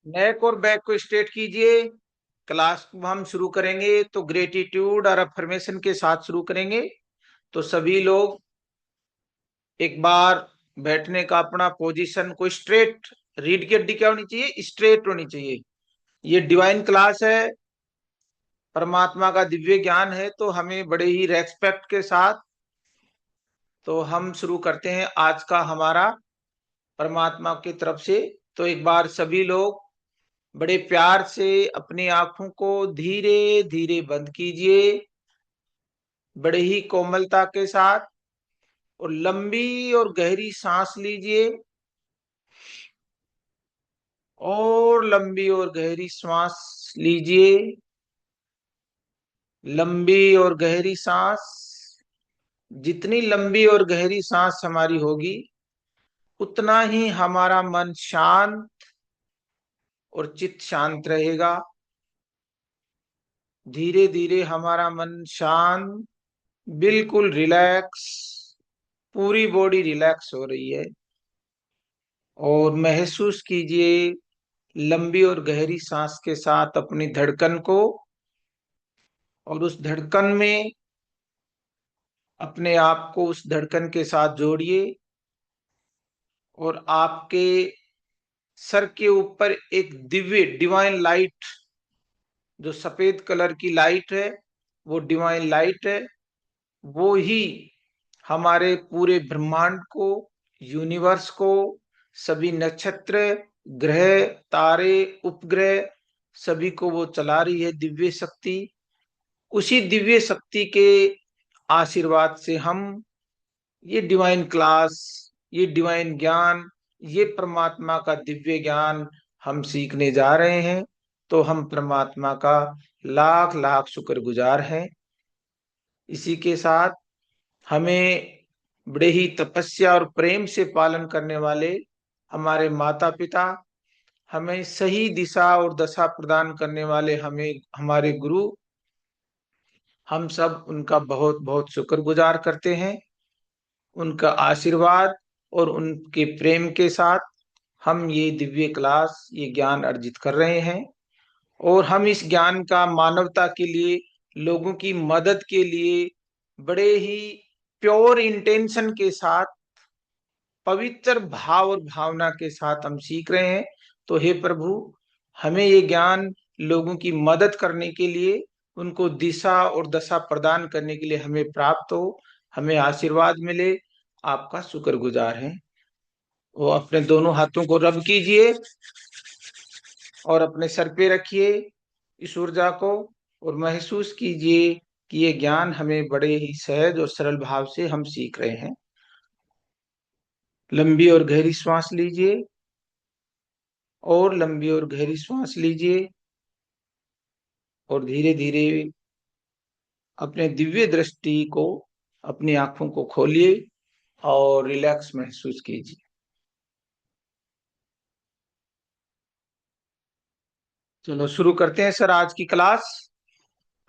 नेक और बैक को स्ट्रेट कीजिए। क्लास को हम शुरू करेंगे तो ग्रेटिट्यूड और अफर्मेशन के साथ शुरू करेंगे। तो सभी लोग एक बार बैठने का अपना पोजीशन को स्ट्रेट, रीढ़ की हड्डी क्या होनी चाहिए? स्ट्रेट होनी चाहिए। ये डिवाइन क्लास है, परमात्मा का दिव्य ज्ञान है, तो हमें बड़े ही रेस्पेक्ट के साथ तो हम शुरू करते हैं आज का हमारा परमात्मा की तरफ से। तो एक बार सभी लोग बड़े प्यार से अपनी आंखों को धीरे धीरे बंद कीजिए, बड़े ही कोमलता के साथ, और लंबी और गहरी सांस लीजिए, और लंबी और गहरी श्वास लीजिए, लंबी और गहरी सांस। जितनी लंबी और गहरी सांस हमारी होगी, उतना ही हमारा मन शांत और चित्त शांत रहेगा। धीरे धीरे हमारा मन शांत, बिल्कुल रिलैक्स, पूरी बॉडी रिलैक्स हो रही है। और महसूस कीजिए लंबी और गहरी सांस के साथ अपनी धड़कन को, और उस धड़कन में अपने आप को उस धड़कन के साथ जोड़िए। और आपके सर के ऊपर एक दिव्य डिवाइन लाइट, जो सफेद कलर की लाइट है, वो डिवाइन लाइट है। वो ही हमारे पूरे ब्रह्मांड को, यूनिवर्स को, सभी नक्षत्र, ग्रह, तारे, उपग्रह, सभी को वो चला रही है दिव्य शक्ति। उसी दिव्य शक्ति के आशीर्वाद से हम ये डिवाइन क्लास, ये डिवाइन ज्ञान, ये परमात्मा का दिव्य ज्ञान हम सीखने जा रहे हैं। तो हम परमात्मा का लाख लाख शुक्रगुजार हैं। इसी के साथ हमें बड़े ही तपस्या और प्रेम से पालन करने वाले हमारे माता पिता, हमें सही दिशा और दशा प्रदान करने वाले हमें हमारे गुरु, हम सब उनका बहुत बहुत शुक्रगुजार करते हैं। उनका आशीर्वाद और उनके प्रेम के साथ हम ये दिव्य क्लास, ये ज्ञान अर्जित कर रहे हैं। और हम इस ज्ञान का मानवता के लिए, लोगों की मदद के लिए बड़े ही प्योर इंटेंशन के साथ, पवित्र भाव और भावना के साथ हम सीख रहे हैं। तो हे प्रभु, हमें ये ज्ञान लोगों की मदद करने के लिए, उनको दिशा और दशा प्रदान करने के लिए हमें प्राप्त हो, हमें आशीर्वाद मिले। आपका शुक्रगुजार हैं। वो अपने दोनों हाथों को रब कीजिए और अपने सर पे रखिए इस ऊर्जा को, और महसूस कीजिए कि ये ज्ञान हमें बड़े ही सहज और सरल भाव से हम सीख रहे हैं। लंबी और गहरी श्वास लीजिए, और लंबी और गहरी श्वास लीजिए, और धीरे धीरे अपने दिव्य दृष्टि को, अपनी आंखों को खोलिए और रिलैक्स महसूस कीजिए। चलो शुरू करते हैं सर आज की क्लास।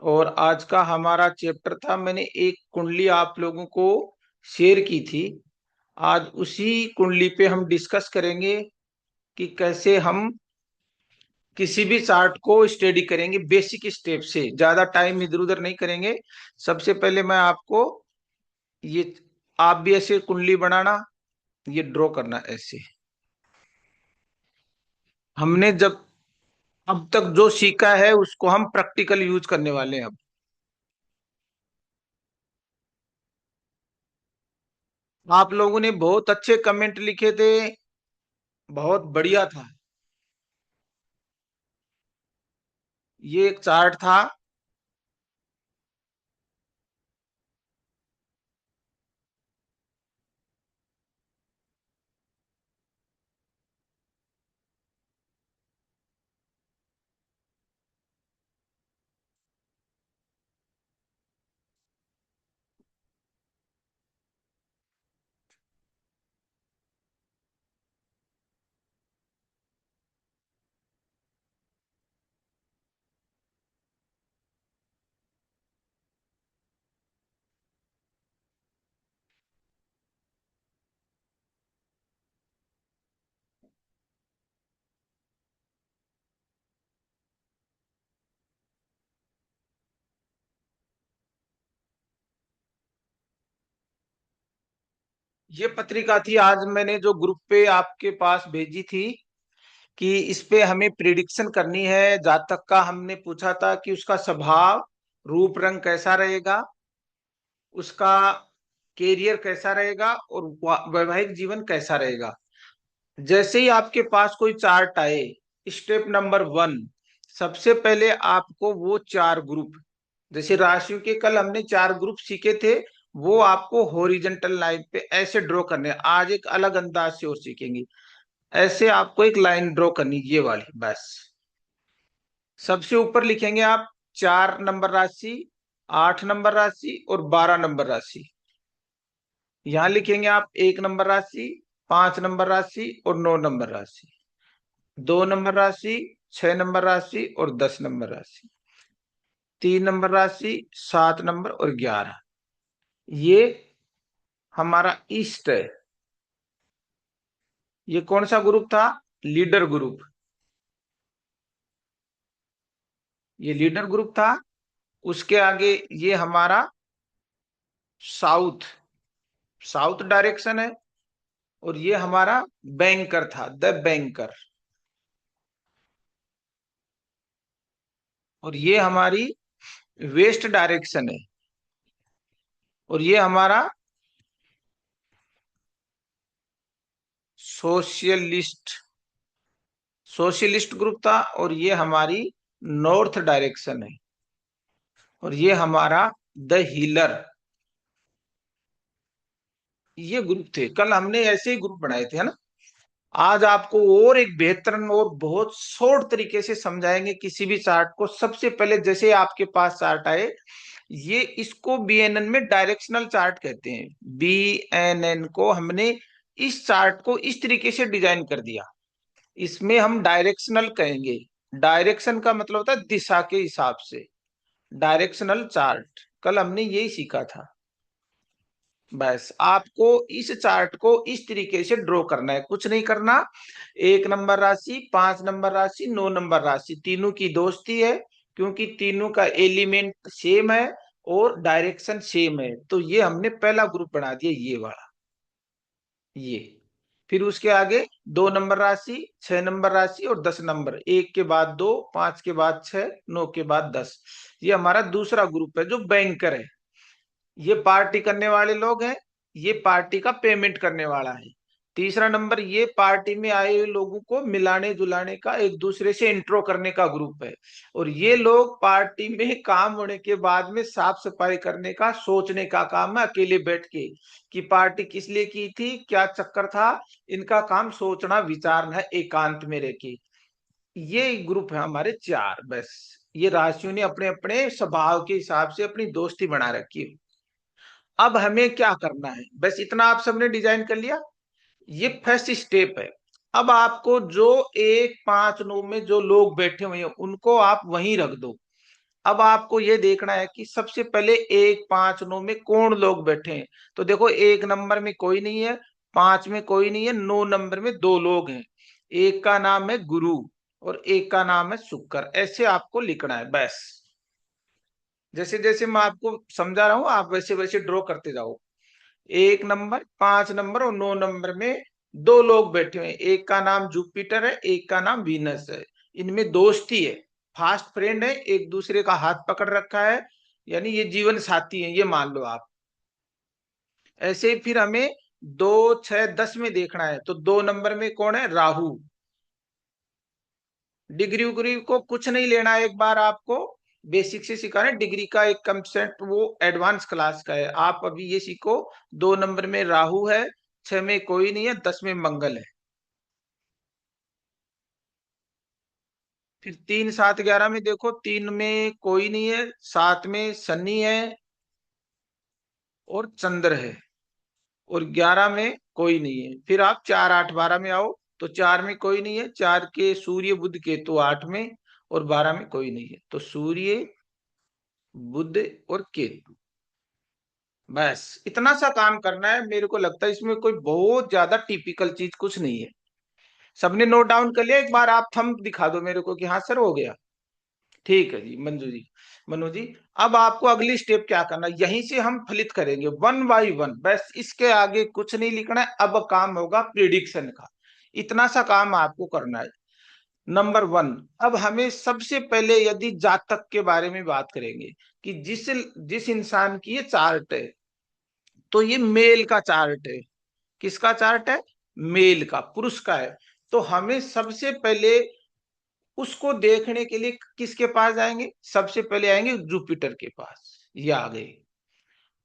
और आज का हमारा चैप्टर था, मैंने एक कुंडली आप लोगों को शेयर की थी। आज उसी कुंडली पे हम डिस्कस करेंगे कि कैसे हम किसी भी चार्ट को स्टडी करेंगे बेसिक स्टेप से, ज्यादा टाइम इधर उधर नहीं करेंगे। सबसे पहले मैं आपको ये, आप भी ऐसे कुंडली बनाना, ये ड्रॉ करना ऐसे। हमने जब अब तक जो सीखा है उसको हम प्रैक्टिकल यूज करने वाले हैं अब। आप लोगों ने बहुत अच्छे कमेंट लिखे थे, बहुत बढ़िया था। ये एक चार्ट था। ये पत्रिका थी, आज मैंने जो ग्रुप पे आपके पास भेजी थी कि इस पे हमें प्रिडिक्शन करनी है। जातक का हमने पूछा था कि उसका स्वभाव, रूप रंग कैसा रहेगा, उसका कैरियर कैसा रहेगा, और वैवाहिक जीवन कैसा रहेगा। जैसे ही आपके पास कोई चार्ट आए, स्टेप नंबर 1, सबसे पहले आपको वो चार ग्रुप, जैसे राशियों के कल हमने चार ग्रुप सीखे थे, वो आपको हॉरिजेंटल लाइन पे ऐसे ड्रॉ करने हैं। आज एक अलग अंदाज से और सीखेंगे। ऐसे आपको एक लाइन ड्रॉ करनी, ये वाली बस। सबसे ऊपर लिखेंगे आप 4 नंबर राशि, 8 नंबर राशि और 12 नंबर राशि। यहां लिखेंगे आप 1 नंबर राशि, 5 नंबर राशि और 9 नंबर राशि, 2 नंबर राशि, 6 नंबर राशि और 10 नंबर राशि, 3 नंबर राशि, 7 नंबर और 11। ये हमारा ईस्ट है। ये कौन सा ग्रुप था? Leader group. ये लीडर ग्रुप था। उसके आगे ये हमारा साउथ, साउथ डायरेक्शन है। और ये हमारा बैंकर था, द बैंकर। और ये हमारी वेस्ट डायरेक्शन है। और ये हमारा सोशलिस्ट, सोशलिस्ट ग्रुप था। और ये हमारी नॉर्थ डायरेक्शन है। और ये हमारा द हीलर। ये ग्रुप थे, कल हमने ऐसे ही ग्रुप बनाए थे, है ना। आज आपको और एक बेहतर और बहुत शॉर्ट तरीके से समझाएंगे किसी भी चार्ट को। सबसे पहले जैसे आपके पास चार्ट आए, ये इसको बीएनएन में डायरेक्शनल चार्ट कहते हैं। बीएनएन को हमने इस चार्ट को इस तरीके से डिजाइन कर दिया, इसमें हम डायरेक्शनल कहेंगे। डायरेक्शन का मतलब होता है दिशा के हिसाब से, डायरेक्शनल चार्ट। कल हमने यही सीखा था। बस आपको इस चार्ट को इस तरीके से ड्रॉ करना है, कुछ नहीं करना। 1 नंबर राशि, 5 नंबर राशि, 9 नंबर राशि, तीनों की दोस्ती है, क्योंकि तीनों का एलिमेंट सेम है और डायरेक्शन सेम है। तो ये हमने पहला ग्रुप बना दिया, ये वाला, ये। फिर उसके आगे 2 नंबर राशि, 6 नंबर राशि और 10 नंबर, 1 के बाद 2, 5 के बाद 6, 9 के बाद 10। ये हमारा दूसरा ग्रुप है जो बैंकर है। ये पार्टी करने वाले लोग हैं, ये पार्टी का पेमेंट करने वाला है। तीसरा नंबर, ये पार्टी में आए हुए लोगों को मिलाने जुलाने का, एक दूसरे से इंट्रो करने का ग्रुप है। और ये लोग पार्टी में काम होने के बाद में साफ सफाई करने का, सोचने का काम है, अकेले बैठ के कि पार्टी किस लिए की थी, क्या चक्कर था। इनका काम सोचना, विचारना है, एकांत में रह के। ये ग्रुप है हमारे चार, बस। ये राशियों ने अपने अपने स्वभाव के हिसाब से अपनी दोस्ती बना रखी है। अब हमें क्या करना है, बस इतना आप सबने डिजाइन कर लिया। ये फर्स्ट स्टेप है। अब आपको जो 1, 5, 9 में जो लोग बैठे हुए हैं उनको आप वहीं रख दो। अब आपको ये देखना है कि सबसे पहले 1, 5, 9 में कौन लोग बैठे हैं। तो देखो, 1 नंबर में कोई नहीं है, 5 में कोई नहीं है, 9 नंबर में दो लोग हैं। एक का नाम है गुरु और एक का नाम है शुक्र। ऐसे आपको लिखना है, बस। जैसे जैसे मैं आपको समझा रहा हूं, आप वैसे वैसे ड्रॉ करते जाओ। 1 नंबर, 5 नंबर और 9 नंबर में दो लोग बैठे हुए हैं। एक का नाम जुपिटर है, एक का नाम वीनस है। इनमें दोस्ती है, फास्ट फ्रेंड है, एक दूसरे का हाथ पकड़ रखा है, यानी ये जीवन साथी है, ये मान लो आप। ऐसे ही फिर हमें 2, 6, 10 में देखना है। तो 2 नंबर में कौन है? राहु। डिग्री उग्री को कुछ नहीं लेना है, एक बार आपको बेसिक से सिखा रहे हैं। डिग्री का एक कंसेप्ट वो एडवांस क्लास का है, आप अभी ये सीखो। 2 नंबर में राहु है, 6 में कोई नहीं है, 10 में मंगल है। फिर 3, 7, 11 में देखो, 3 में कोई नहीं है, 7 में शनि है और चंद्र है, और 11 में कोई नहीं है। फिर आप 4, 8, 12 में आओ। तो 4 में कोई नहीं है, 4 के सूर्य बुध केतु 8 में, और 12 में कोई नहीं है। तो सूर्य, बुध और केतु, बस इतना सा काम करना है। मेरे को लगता है इसमें कोई बहुत ज्यादा टिपिकल चीज कुछ नहीं है। सबने नोट डाउन कर लिया? एक बार आप थंब दिखा दो मेरे को कि हाँ सर हो गया। ठीक है जी मंजू जी। मनु जी, अब आपको अगली स्टेप क्या करना है, यहीं से हम फलित करेंगे वन बाय वन, बस इसके आगे कुछ नहीं लिखना है। अब काम होगा प्रिडिक्शन का, इतना सा काम आपको करना है। नंबर वन, अब हमें सबसे पहले यदि जातक के बारे में बात करेंगे कि जिस जिस इंसान की ये चार्ट है, तो ये मेल का चार्ट है। किसका चार्ट है? मेल का, पुरुष का है। तो हमें सबसे पहले उसको देखने के लिए किसके पास जाएंगे? सबसे पहले आएंगे जुपिटर के पास। ये आ गए।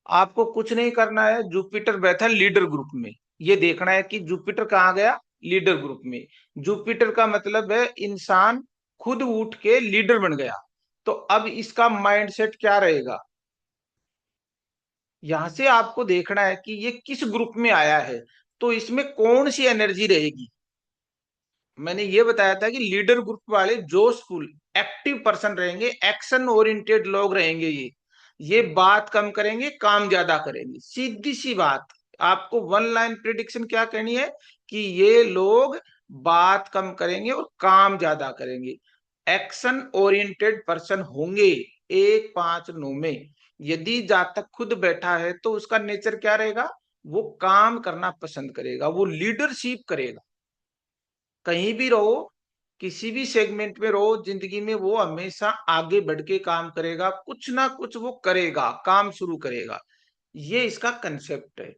आपको कुछ नहीं करना है, जुपिटर बैठा लीडर ग्रुप में, ये देखना है कि जुपिटर कहाँ गया? लीडर ग्रुप में। जुपिटर का मतलब है इंसान खुद उठ के लीडर बन गया। तो अब इसका माइंडसेट क्या रहेगा? यहां से आपको देखना है कि ये किस ग्रुप में आया है, तो इसमें कौन सी एनर्जी रहेगी। मैंने ये बताया था कि लीडर ग्रुप वाले जोशफुल एक्टिव पर्सन रहेंगे, एक्शन ओरिएंटेड लोग रहेंगे। ये बात कम करेंगे, काम ज्यादा करेंगे, सीधी सी बात। आपको वन लाइन प्रिडिक्शन क्या कहनी है कि ये लोग बात कम करेंगे और काम ज्यादा करेंगे, एक्शन ओरिएंटेड पर्सन होंगे। 1 5 9 में यदि जातक खुद बैठा है तो उसका नेचर क्या रहेगा? वो काम करना पसंद करेगा, वो लीडरशिप करेगा। कहीं भी रहो, किसी भी सेगमेंट में रहो जिंदगी में, वो हमेशा आगे बढ़ के काम करेगा, कुछ ना कुछ वो करेगा, काम शुरू करेगा। ये इसका कंसेप्ट है।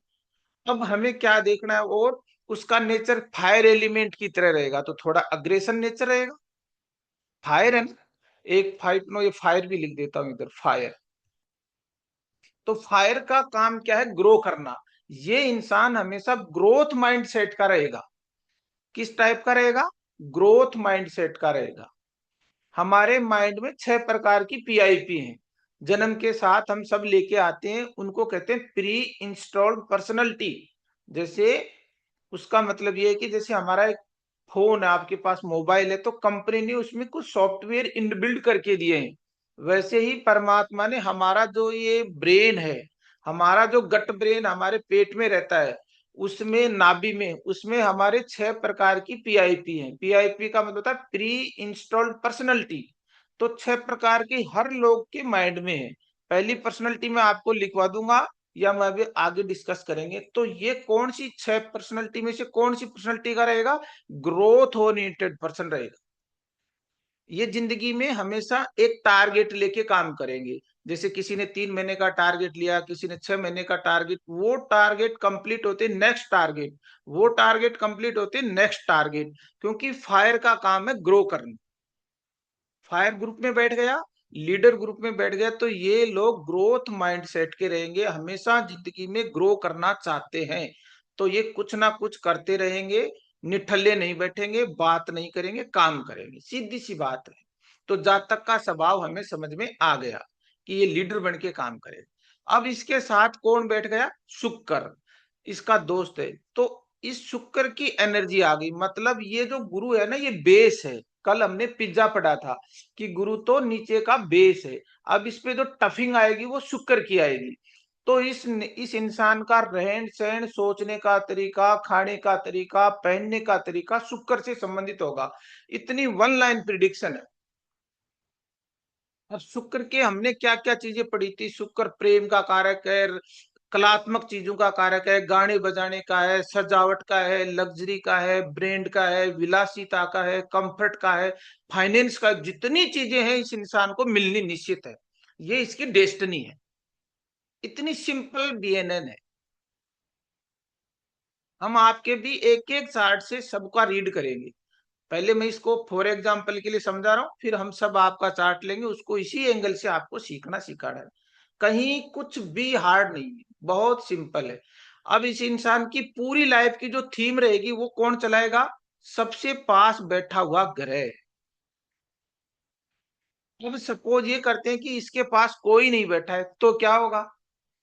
अब हमें क्या देखना है? और उसका नेचर फायर एलिमेंट की तरह रहेगा, तो थोड़ा अग्रेशन नेचर रहेगा। फायर है ना, एक फाइव नो, ये फायर भी लिख देता हूं इधर, फायर। तो फायर का काम क्या है? ग्रो करना। ये इंसान हमेशा ग्रोथ माइंडसेट का रहेगा। किस टाइप का रहेगा? ग्रोथ माइंडसेट का रहेगा। हमारे माइंड में 6 प्रकार की पीआईपी हैं, जन्म के साथ हम सब लेके आते हैं, उनको कहते हैं प्री इंस्टॉल्ड पर्सनैलिटी। जैसे उसका मतलब ये है कि जैसे हमारा एक फोन है, आपके पास मोबाइल है, तो कंपनी ने उसमें कुछ सॉफ्टवेयर इनबिल्ड करके दिए हैं। वैसे ही परमात्मा ने हमारा जो ये ब्रेन है, हमारा जो गट ब्रेन हमारे पेट में रहता है, उसमें नाभि में, उसमें हमारे 6 प्रकार की पीआईपी है। पीआईपी का मतलब होता है प्री इंस्टॉल्ड पर्सनैलिटी। तो 6 प्रकार की हर लोग के माइंड में है। पहली पर्सनैलिटी मैं आपको लिखवा दूंगा, या मैं अभी आगे डिस्कस करेंगे। तो ये कौन सी 6 पर्सनैलिटी में से कौन सी पर्सनैलिटी का रहेगा? ग्रोथ ओरिएंटेड पर्सन रहेगा। ये जिंदगी में हमेशा एक टारगेट लेके काम करेंगे। जैसे किसी ने 3 महीने का टारगेट लिया, किसी ने 6 महीने का टारगेट, वो टारगेट कंप्लीट होते नेक्स्ट टारगेट, वो टारगेट कंप्लीट होते नेक्स्ट टारगेट। क्योंकि फायर का काम है ग्रो करना। फायर ग्रुप में बैठ गया, लीडर ग्रुप में बैठ गया, तो ये लोग ग्रोथ माइंडसेट के रहेंगे, हमेशा जिंदगी में ग्रो करना चाहते हैं। तो ये कुछ ना कुछ करते रहेंगे, निठल्ले नहीं बैठेंगे, बात नहीं करेंगे, काम करेंगे, सीधी सी बात है। तो जातक का स्वभाव हमें समझ में आ गया कि ये लीडर बन के काम करेगा। अब इसके साथ कौन बैठ गया? शुक्र, इसका दोस्त है। तो इस शुक्र की एनर्जी आ गई, मतलब ये जो गुरु है ना, ये बेस है। कल हमने पिज्जा पढ़ा था कि गुरु तो नीचे का बेस है। अब इस पे जो टफिंग आएगी वो शुक्र की आएगी। तो इस इंसान का रहन सहन, सोचने का तरीका, खाने का तरीका, पहनने का तरीका शुक्र से संबंधित होगा। इतनी वन लाइन प्रिडिक्शन है। अब शुक्र के हमने क्या क्या चीजें पढ़ी थी? शुक्र प्रेम का कारक है, कलात्मक चीजों का कारक है, गाने बजाने का है, सजावट का है, लग्जरी का है, ब्रांड का है, विलासिता का है, कंफर्ट का है, फाइनेंस का। जितनी चीजें हैं इस इंसान को मिलनी निश्चित है, ये इसकी डेस्टिनी है। इतनी सिंपल बीएनएन है। हम आपके भी एक एक चार्ट से सबका रीड करेंगे। पहले मैं इसको फॉर एग्जाम्पल के लिए समझा रहा हूँ, फिर हम सब आपका चार्ट लेंगे, उसको इसी एंगल से आपको सीखना सिखाना है। कहीं कुछ भी हार्ड नहीं है, बहुत सिंपल है। अब इस इंसान की पूरी लाइफ की जो थीम रहेगी वो कौन चलाएगा? सबसे पास बैठा हुआ ग्रह। अब सपोज ये करते हैं कि इसके पास कोई नहीं बैठा है, तो क्या होगा?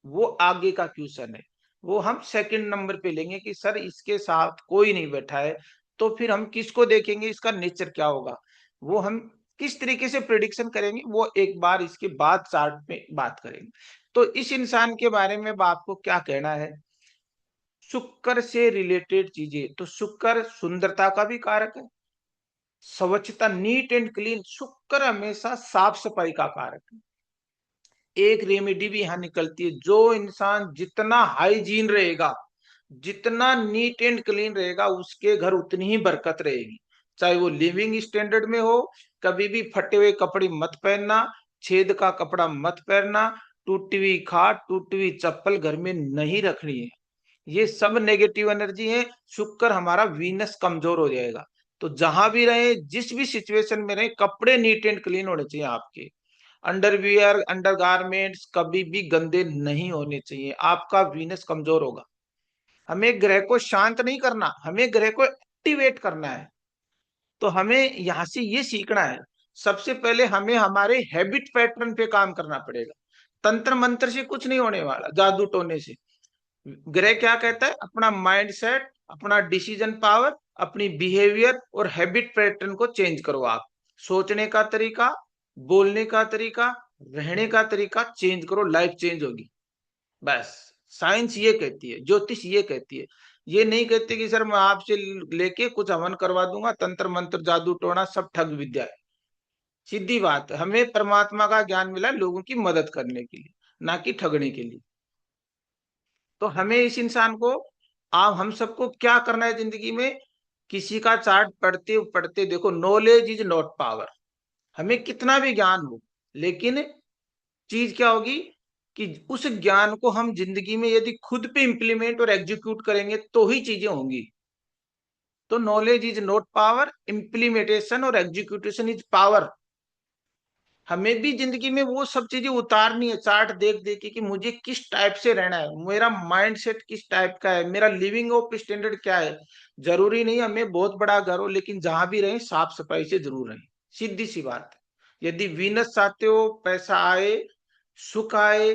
वो आगे का क्वेश्चन है, वो हम सेकंड नंबर पे लेंगे कि सर इसके साथ कोई नहीं बैठा है। तो फिर हम किसको देखेंगे, इसका नेचर क्या होगा, वो हम किस तरीके से प्रिडिक्शन करेंगे, वो एक बार इसके बाद चार्ट में बात करेंगे। तो इस इंसान के बारे में अब आपको क्या कहना है? शुक्र से रिलेटेड चीजें, तो शुक्र सुंदरता का भी कारक है, स्वच्छता, नीट एंड क्लीन। शुक्र हमेशा साफ सफाई का कारक है। एक रेमेडी भी यहाँ निकलती है, जो इंसान जितना हाइजीन रहेगा, जितना नीट एंड क्लीन रहेगा, उसके घर उतनी ही बरकत रहेगी। चाहे वो लिविंग स्टैंडर्ड में हो। कभी भी फटे हुए कपड़े मत पहनना, छेद का कपड़ा मत पहनना, टूटी हुई खाट, टूटी हुई चप्पल घर में नहीं रखनी है। ये सब नेगेटिव एनर्जी है। शुक्र हमारा वीनस कमजोर हो जाएगा। तो जहां भी रहे, जिस भी सिचुएशन में रहे, कपड़े नीट एंड क्लीन होने चाहिए आपके। अंडरवियर, अंडरगारमेंट्स कभी भी गंदे नहीं होने चाहिए, आपका वीनस कमजोर होगा। हमें ग्रह को शांत नहीं करना, हमें ग्रह को एक्टिवेट करना है। तो हमें यहां से ये सीखना है। सबसे पहले हमें हमारे हैबिट पैटर्न पे काम करना पड़ेगा। तंत्र मंत्र से कुछ नहीं होने वाला, जादू टोने से। ग्रह क्या कहता है? अपना माइंड सेट, अपना डिसीजन पावर, अपनी बिहेवियर और हैबिट पैटर्न को चेंज करो आप। सोचने का तरीका, बोलने का तरीका, रहने का तरीका चेंज करो, लाइफ चेंज होगी। बस। साइंस ये कहती है, ज्योतिष ये कहती है। ये नहीं कहती कि सर मैं आपसे लेके कुछ हवन करवा दूंगा, तंत्र मंत्र जादू टोना सब ठग विद्या है। सीधी बात है, हमें परमात्मा का ज्ञान मिला है लोगों की मदद करने के लिए, ना कि ठगने के लिए। तो हमें इस इंसान को, आप हम सबको क्या करना है जिंदगी में? किसी का चार्ट पढ़ते पढ़ते देखो, नॉलेज इज नॉट पावर। हमें कितना भी ज्ञान हो, लेकिन चीज क्या होगी कि उस ज्ञान को हम जिंदगी में यदि खुद पे इंप्लीमेंट और एग्जीक्यूट करेंगे तो ही चीजें होंगी। तो knowledge is not power, implementation और एग्जीक्यूशन इज पावर। हमें भी जिंदगी में वो सब चीजें उतारनी है, चार्ट देख देख के कि मुझे किस टाइप से रहना है, मेरा माइंड सेट किस टाइप का है, मेरा लिविंग ऑफ स्टैंडर्ड क्या है। जरूरी नहीं हमें बहुत बड़ा घर हो, लेकिन जहां भी रहे साफ सफाई से जरूर रहें। सीधी सी बात है। यदि वीनस चाहते हो, पैसा आए, सुख आए,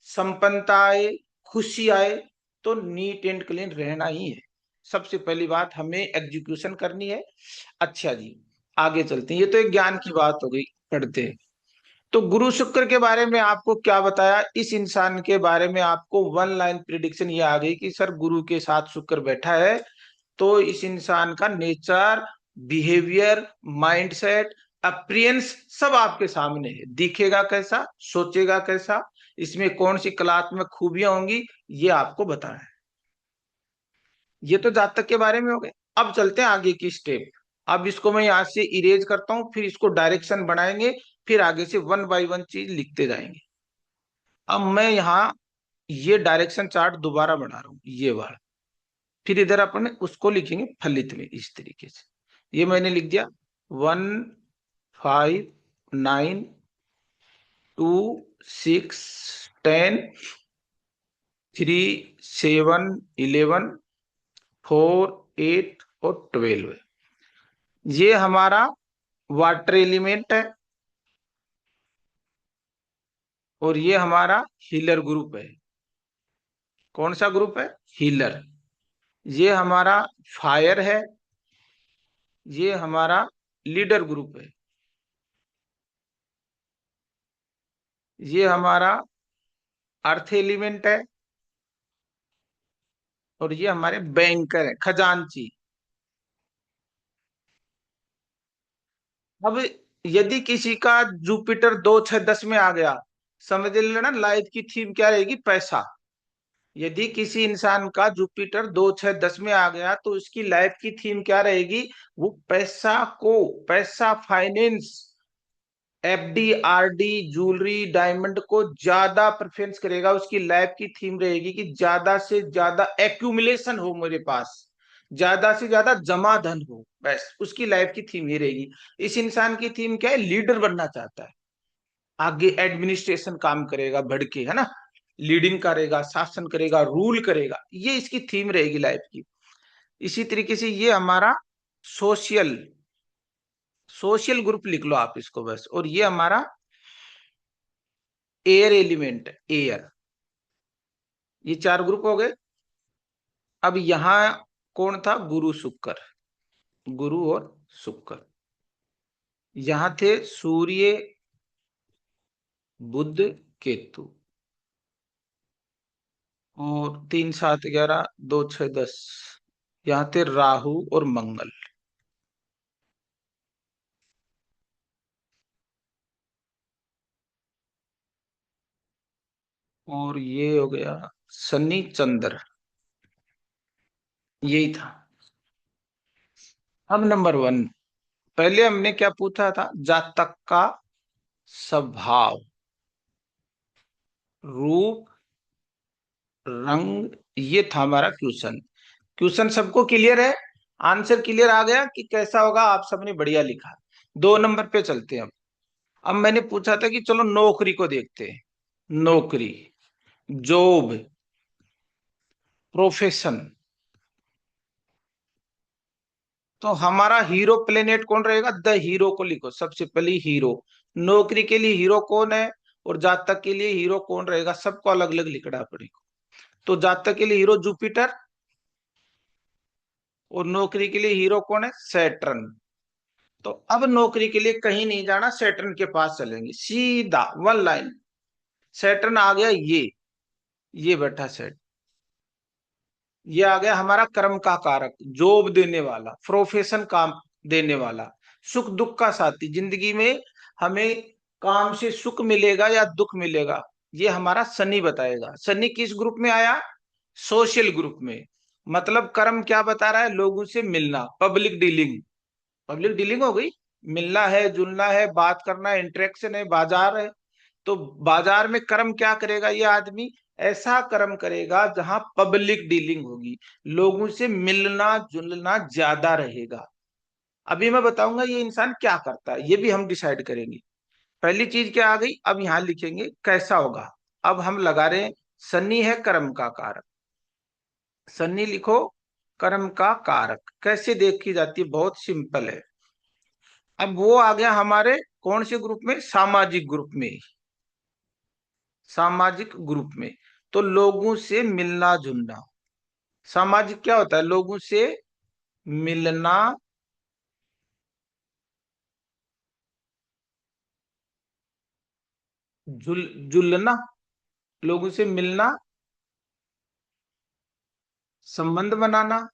संपन्नता आए, खुशी आए, तो नीट एंड क्लीन रहना ही है। सबसे पहली बात हमें एग्जीक्यूशन करनी है। अच्छा जी, आगे चलते हैं। ये तो एक ज्ञान की बात हो गई, पढ़ते हैं। तो गुरु शुक्र के बारे में आपको क्या बताया? इस इंसान के बारे में आपको वन लाइन प्रिडिक्शन ये आ गई कि सर गुरु के साथ शुक्र बैठा है, तो इस इंसान का नेचर, बिहेवियर, माइंडसेट, अप्रियंस सब आपके सामने है। दिखेगा कैसा, सोचेगा कैसा, इसमें कौन सी कलात्मक खूबियां होंगी, ये आपको बताना है। ये तो जातक के बारे में हो गए। अब चलते हैं आगे की स्टेप। अब इसको मैं यहाँ से इरेज करता हूं, फिर इसको डायरेक्शन बनाएंगे, फिर आगे से वन बाय वन चीज लिखते जाएंगे। अब मैं यहाँ ये डायरेक्शन चार्ट दोबारा बना रहा हूँ, ये वाला। फिर इधर अपन उसको लिखेंगे फलित में इस तरीके से। ये मैंने लिख दिया 1 5 9 2 6 10 11 4 8 और 12। ये हमारा वाटर एलिमेंट है, और ये हमारा हीलर ग्रुप है। कौन सा ग्रुप है? हीलर। ये हमारा फायर है, ये हमारा लीडर ग्रुप है। ये हमारा अर्थ एलिमेंट है, और ये हमारे बैंकर है, खजांची। अब यदि किसी का जुपिटर 2 6 10 में आ गया, समझ लेना लाइफ की थीम क्या रहेगी? पैसा। यदि किसी इंसान का जुपिटर 2 6 10 में आ गया, तो उसकी लाइफ की थीम क्या रहेगी? वो पैसा को, पैसा, finance, FD, RD, jewellery, diamond को ज्यादा प्रेफरेंस करेगा। उसकी लाइफ की थीम रहेगी कि ज्यादा से ज्यादा एक्यूमुलेशन हो मेरे पास, ज्यादा से ज्यादा जमा धन हो। बस उसकी लाइफ की थीम ये रहेगी। इस इंसान की थीम क्या है? लीडर बनना चाहता है। आगे एडमिनिस्ट्रेशन काम करेगा बढ़ के, है ना, लीडिंग करेगा, शासन करेगा, रूल करेगा, ये इसकी थीम रहेगी लाइफ की। इसी तरीके से ये हमारा सोशल सोशल ग्रुप लिख लो आप इसको बस। और ये हमारा एयर एलिमेंट, एयर। ये 4 ग्रुप हो गए। अब यहां कौन था? गुरु शुक्र। गुरु और शुक्र। यहां थे सूर्य, बुध, केतु। और 3 7 11 2 6 10, यहाँ थे राहु और मंगल। और ये हो गया शनि चंद्र, यही था। अब नंबर वन, पहले हमने क्या पूछा था, जातक का स्वभाव, रूप, रंग, ये था हमारा क्वेश्चन। क्वेश्चन सबको क्लियर है? आंसर क्लियर आ गया कि कैसा होगा? आप सबने बढ़िया लिखा। 2 नंबर पे चलते हैं। अब मैंने पूछा था कि चलो नौकरी को देखते हैं। नौकरी, जॉब, प्रोफेशन। तो हमारा हीरो प्लेनेट कौन रहेगा? द हीरो को लिखो सबसे पहले, हीरो। नौकरी के लिए हीरो कौन है और जातक के लिए हीरो कौन रहेगा, सबको अलग अलग लिखना पड़ेगा। तो जातक के लिए हीरो जुपिटर, और नौकरी के लिए हीरो कौन है? सैटर्न। तो अब नौकरी के लिए कहीं नहीं जाना, सैटर्न के पास चलेंगे सीधा, वन लाइन। सैटर्न आ गया, ये बैठा सेट। ये आ गया हमारा कर्म का कारक, जॉब देने वाला, प्रोफेशन, काम देने वाला, सुख दुख का साथी। जिंदगी में हमें काम से सुख मिलेगा या दुख मिलेगा, ये हमारा शनि बताएगा। शनि किस ग्रुप में आया? सोशल ग्रुप में। मतलब कर्म क्या बता रहा है? लोगों से मिलना, पब्लिक डीलिंग। पब्लिक डीलिंग हो गई, मिलना है, जुलना है, बात करना है, इंटरेक्शन है, बाजार है। तो बाजार में कर्म क्या करेगा ये आदमी? ऐसा कर्म करेगा जहां पब्लिक डीलिंग होगी, लोगों से मिलना जुलना ज्यादा रहेगा। अभी मैं बताऊंगा ये इंसान क्या करता है, ये भी हम डिसाइड करेंगे। पहली चीज क्या आ गई? अब यहां लिखेंगे कैसा होगा। अब हम लगा रहे हैं, शनि है कर्म का कारक। शनि लिखो, कर्म का कारक। कैसे देखी जाती है? बहुत सिंपल है। अब वो आ गया हमारे कौन से ग्रुप में? सामाजिक ग्रुप में। सामाजिक ग्रुप में, तो लोगों से मिलना जुलना। सामाजिक क्या होता है? लोगों से मिलना, जुलना, लोगों से मिलना, संबंध बनाना।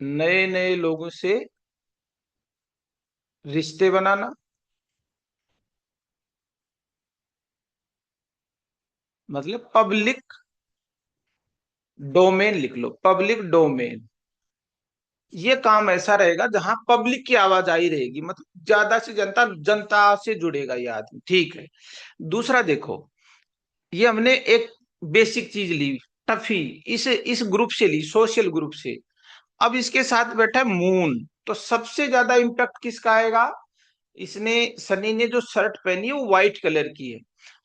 नए नए लोगों से रिश्ते बनाना। मतलब पब्लिक डोमेन लिख लो, पब्लिक डोमेन। ये काम ऐसा रहेगा जहां पब्लिक की आवाज आई रहेगी, मतलब ज्यादा से जनता, जनता से जुड़ेगा ये आदमी, ठीक है। दूसरा देखो, ये हमने एक बेसिक चीज ली, टफी, इस ग्रुप से ली, सोशल ग्रुप से। अब इसके साथ बैठा है मून, तो सबसे ज्यादा इम्पैक्ट किसका आएगा? इसने, शनि ने जो शर्ट पहनी है वो व्हाइट कलर की है।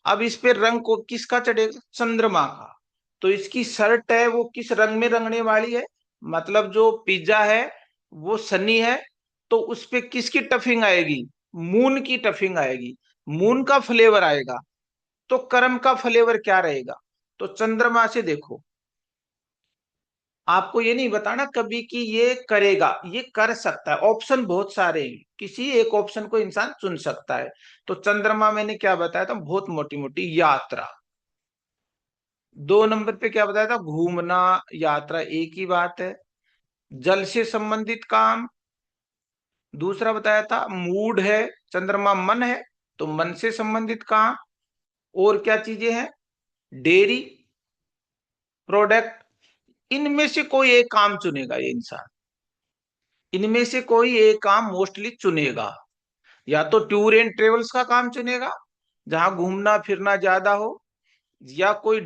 अब इस पे रंग को किसका चढ़ेगा? चंद्रमा का। तो इसकी शर्ट है वो किस रंग में रंगने वाली है? मतलब जो पिज्जा है वो शनि है, तो उस पे किसकी टफिंग आएगी? मून की टफिंग आएगी, मून का फ्लेवर आएगा। तो कर्म का फ्लेवर क्या रहेगा? तो चंद्रमा से देखो, आपको ये नहीं बताना कभी कि ये करेगा, ये कर सकता है। ऑप्शन बहुत सारे हैं, किसी एक ऑप्शन को इंसान चुन सकता है। तो चंद्रमा मैंने क्या बताया था? बहुत मोटी मोटी यात्रा। 2 नंबर पे क्या बताया था? घूमना, यात्रा, एक ही बात है। जल से संबंधित काम। दूसरा बताया था मूड है, चंद्रमा मन है, तो मन से संबंधित काम। और क्या चीजें हैं? Dairy product. इनमें से कोई एक काम चुनेगा ये इंसान, इनमें से कोई एक काम मोस्टली चुनेगा। या तो टूर एंड ट्रेवल्स का काम चुनेगा, जहां घूमना फिरना ज्यादा हो, या कोई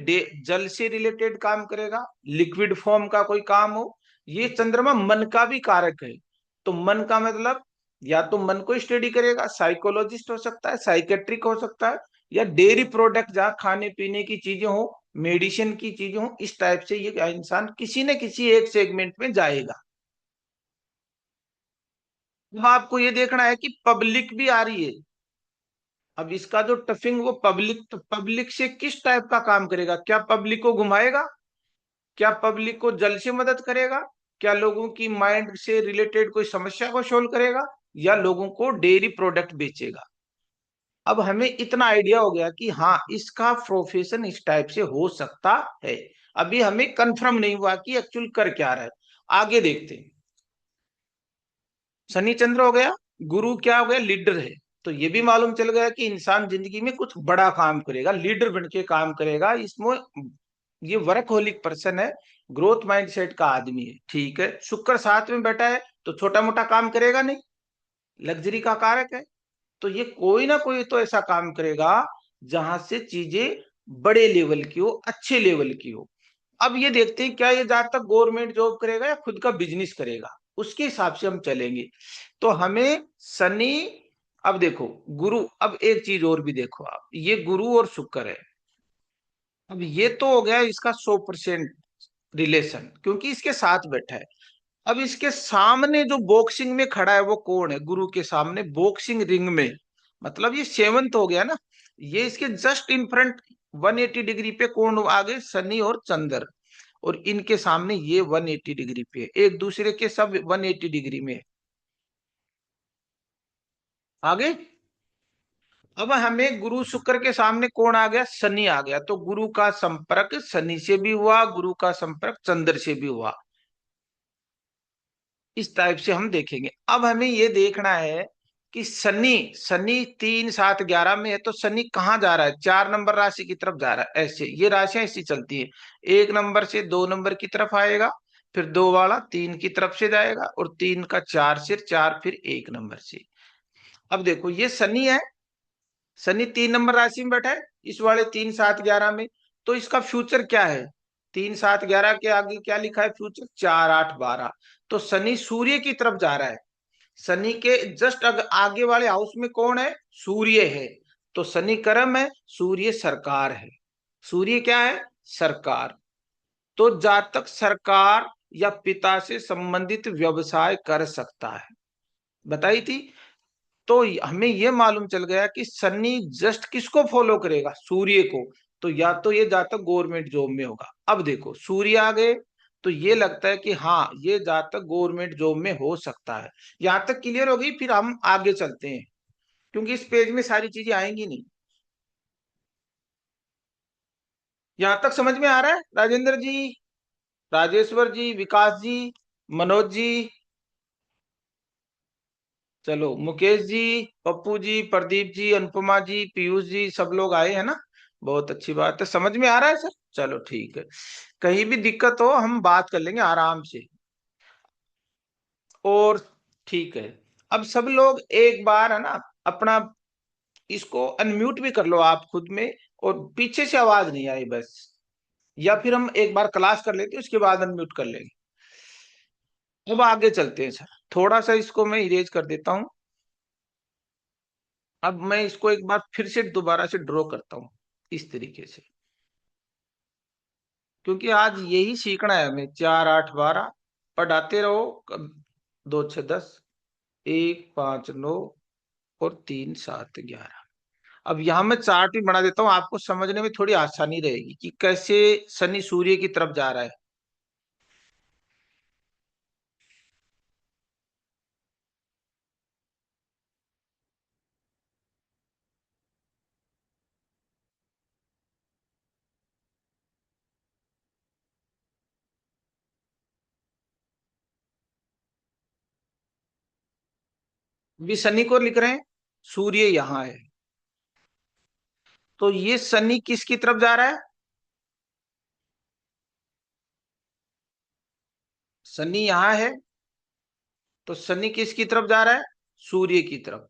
जल से रिलेटेड काम करेगा, लिक्विड फॉर्म का कोई काम हो। ये चंद्रमा मन का भी कारक है। तो मन का मतलब, या तो मन को स्टडी करेगा, साइकोलॉजिस्ट हो सकता है, साइकेट्रिक हो सकता है, या डेयरी प्रोडक्ट जहाँ खाने पीने की चीजें हो, मेडिसिन की चीजें हो, इस टाइप से ये इंसान किसी न किसी एक सेगमेंट में जाएगा। अब आपको ये देखना है कि पब्लिक भी आ रही है। अब इसका जो टफिंग, वो पब्लिक, पब्लिक से किस टाइप का काम करेगा? क्या पब्लिक को घुमाएगा? क्या पब्लिक को जल से मदद करेगा? क्या लोगों की माइंड से रिलेटेड कोई समस्या को सोल्व करेगा? या लोगों को डेयरी प्रोडक्ट बेचेगा? अब हमें इतना आइडिया हो गया कि हाँ, इसका प्रोफेशन इस टाइप से हो सकता है। अभी हमें कंफर्म नहीं हुआ कि एक्चुअल कर क्या रहा है। आगे देखते हैं। शनि चंद्र हो गया, गुरु क्या हो गया? लीडर है। तो ये भी मालूम चल गया कि इंसान जिंदगी में कुछ बड़ा काम करेगा, लीडर बन के काम करेगा, इसमें ये वर्कहोलिक पर्सन है, ग्रोथ माइंडसेट का आदमी है। ठीक है, शुक्र साथ में बैठा है तो छोटा मोटा काम करेगा नहीं, लग्जरी का कारक है, तो ये कोई ना कोई तो ऐसा काम करेगा जहां से चीजें बड़े लेवल की हो, अच्छे लेवल की हो। अब ये देखते हैं क्या ये ज्यादातर गवर्नमेंट जॉब करेगा या खुद का बिजनेस करेगा, उसके हिसाब से हम चलेंगे। तो हमें शनि, अब देखो गुरु, अब एक चीज और भी देखो आप, ये गुरु और शुक्र है। अब ये तो हो गया इसका 100% रिलेशन, क्योंकि इसके साथ बैठा है। अब इसके सामने जो बॉक्सिंग में खड़ा है वो कौन है, गुरु के सामने बॉक्सिंग रिंग में, मतलब ये सेवंत हो गया ना, ये इसके जस्ट इन फ्रंट 180 डिग्री पे कौन आगे, शनि और चंद्र, और इनके सामने ये 180 डिग्री पे, एक दूसरे के सब 180 डिग्री में आगे। अब हमें गुरु शुक्र के सामने कौन आ गया, शनि आ गया, तो गुरु का संपर्क शनि से भी हुआ, गुरु का संपर्क चंद्र से भी हुआ। इस टाइप से हम देखेंगे। अब हमें ये देखना है कि शनि, शनि 3 7 11 में है, तो शनि कहाँ जा रहा है, 4 नंबर राशि की तरफ जा रहा है। ऐसे ये राशियां ऐसी चलती है, 1 नंबर से 2 नंबर की तरफ आएगा, फिर 2 वाला 3 की तरफ से जाएगा, और 3 का 4 से 4 फिर 1 नंबर से। अब देखो ये शनि है, शनि 3 नंबर राशि में बैठा है, इस वाले 3 7 11 में, तो इसका फ्यूचर क्या है, 3 7 11 के आगे क्या लिखा है फ्यूचर, 4 8 12। तो शनि सूर्य की तरफ जा रहा है, शनि के जस्ट आगे वाले हाउस में कौन है, सूर्य है, तो शनि कर्म है, सूर्य सरकार है। सूर्य क्या है, सरकार। तो जातक सरकार या पिता से संबंधित व्यवसाय कर सकता है, बताई थी। तो हमें यह मालूम चल गया कि सन्नी जस्ट किसको फॉलो करेगा, सूर्य को। तो या तो ये जातक गवर्नमेंट जॉब में होगा। अब देखो सूर्य आ गए, तो ये लगता है कि हाँ ये जातक गवर्नमेंट जॉब में हो सकता है। यहां तक क्लियर होगी, फिर हम आगे चलते हैं, क्योंकि इस पेज में सारी चीजें आएंगी नहीं। यहां तक समझ में आ रहा है राजेंद्र जी, राजेश्वर जी, विकास जी, मनोज जी, चलो मुकेश जी, पप्पू जी, प्रदीप जी, अनुपमा जी, पीयूष जी, सब लोग आए हैं ना, बहुत अच्छी बात है, समझ में आ रहा है सर। चलो ठीक है, कहीं भी दिक्कत हो हम बात कर लेंगे आराम से। और ठीक है, अब सब लोग एक बार है ना अपना इसको अनम्यूट भी कर लो आप खुद में, और पीछे से आवाज नहीं आई बस, या फिर हम एक बार क्लास कर लेते हैं उसके बाद अनम्यूट कर लेंगे। अब आगे चलते हैं सर, थोड़ा सा इसको मैं इरेज कर देता हूँ। अब मैं इसको एक बार फिर से दोबारा से ड्रॉ करता हूँ इस तरीके से, क्योंकि आज यही सीखना है हमें। 4 8 12 पढ़ाते रहो, 2 6 10, 1 5 9, और 3 7 11। अब यहां मैं चार्ट भी बना देता हूँ, आपको समझने में थोड़ी आसानी रहेगी कि कैसे शनि सूर्य की तरफ जा रहा है। भी शनि को लिख रहे हैं, सूर्य यहाँ है, तो ये शनि किसकी तरफ जा रहा है, शनि यहाँ है, तो शनि किसकी तरफ जा रहा है, सूर्य की तरफ।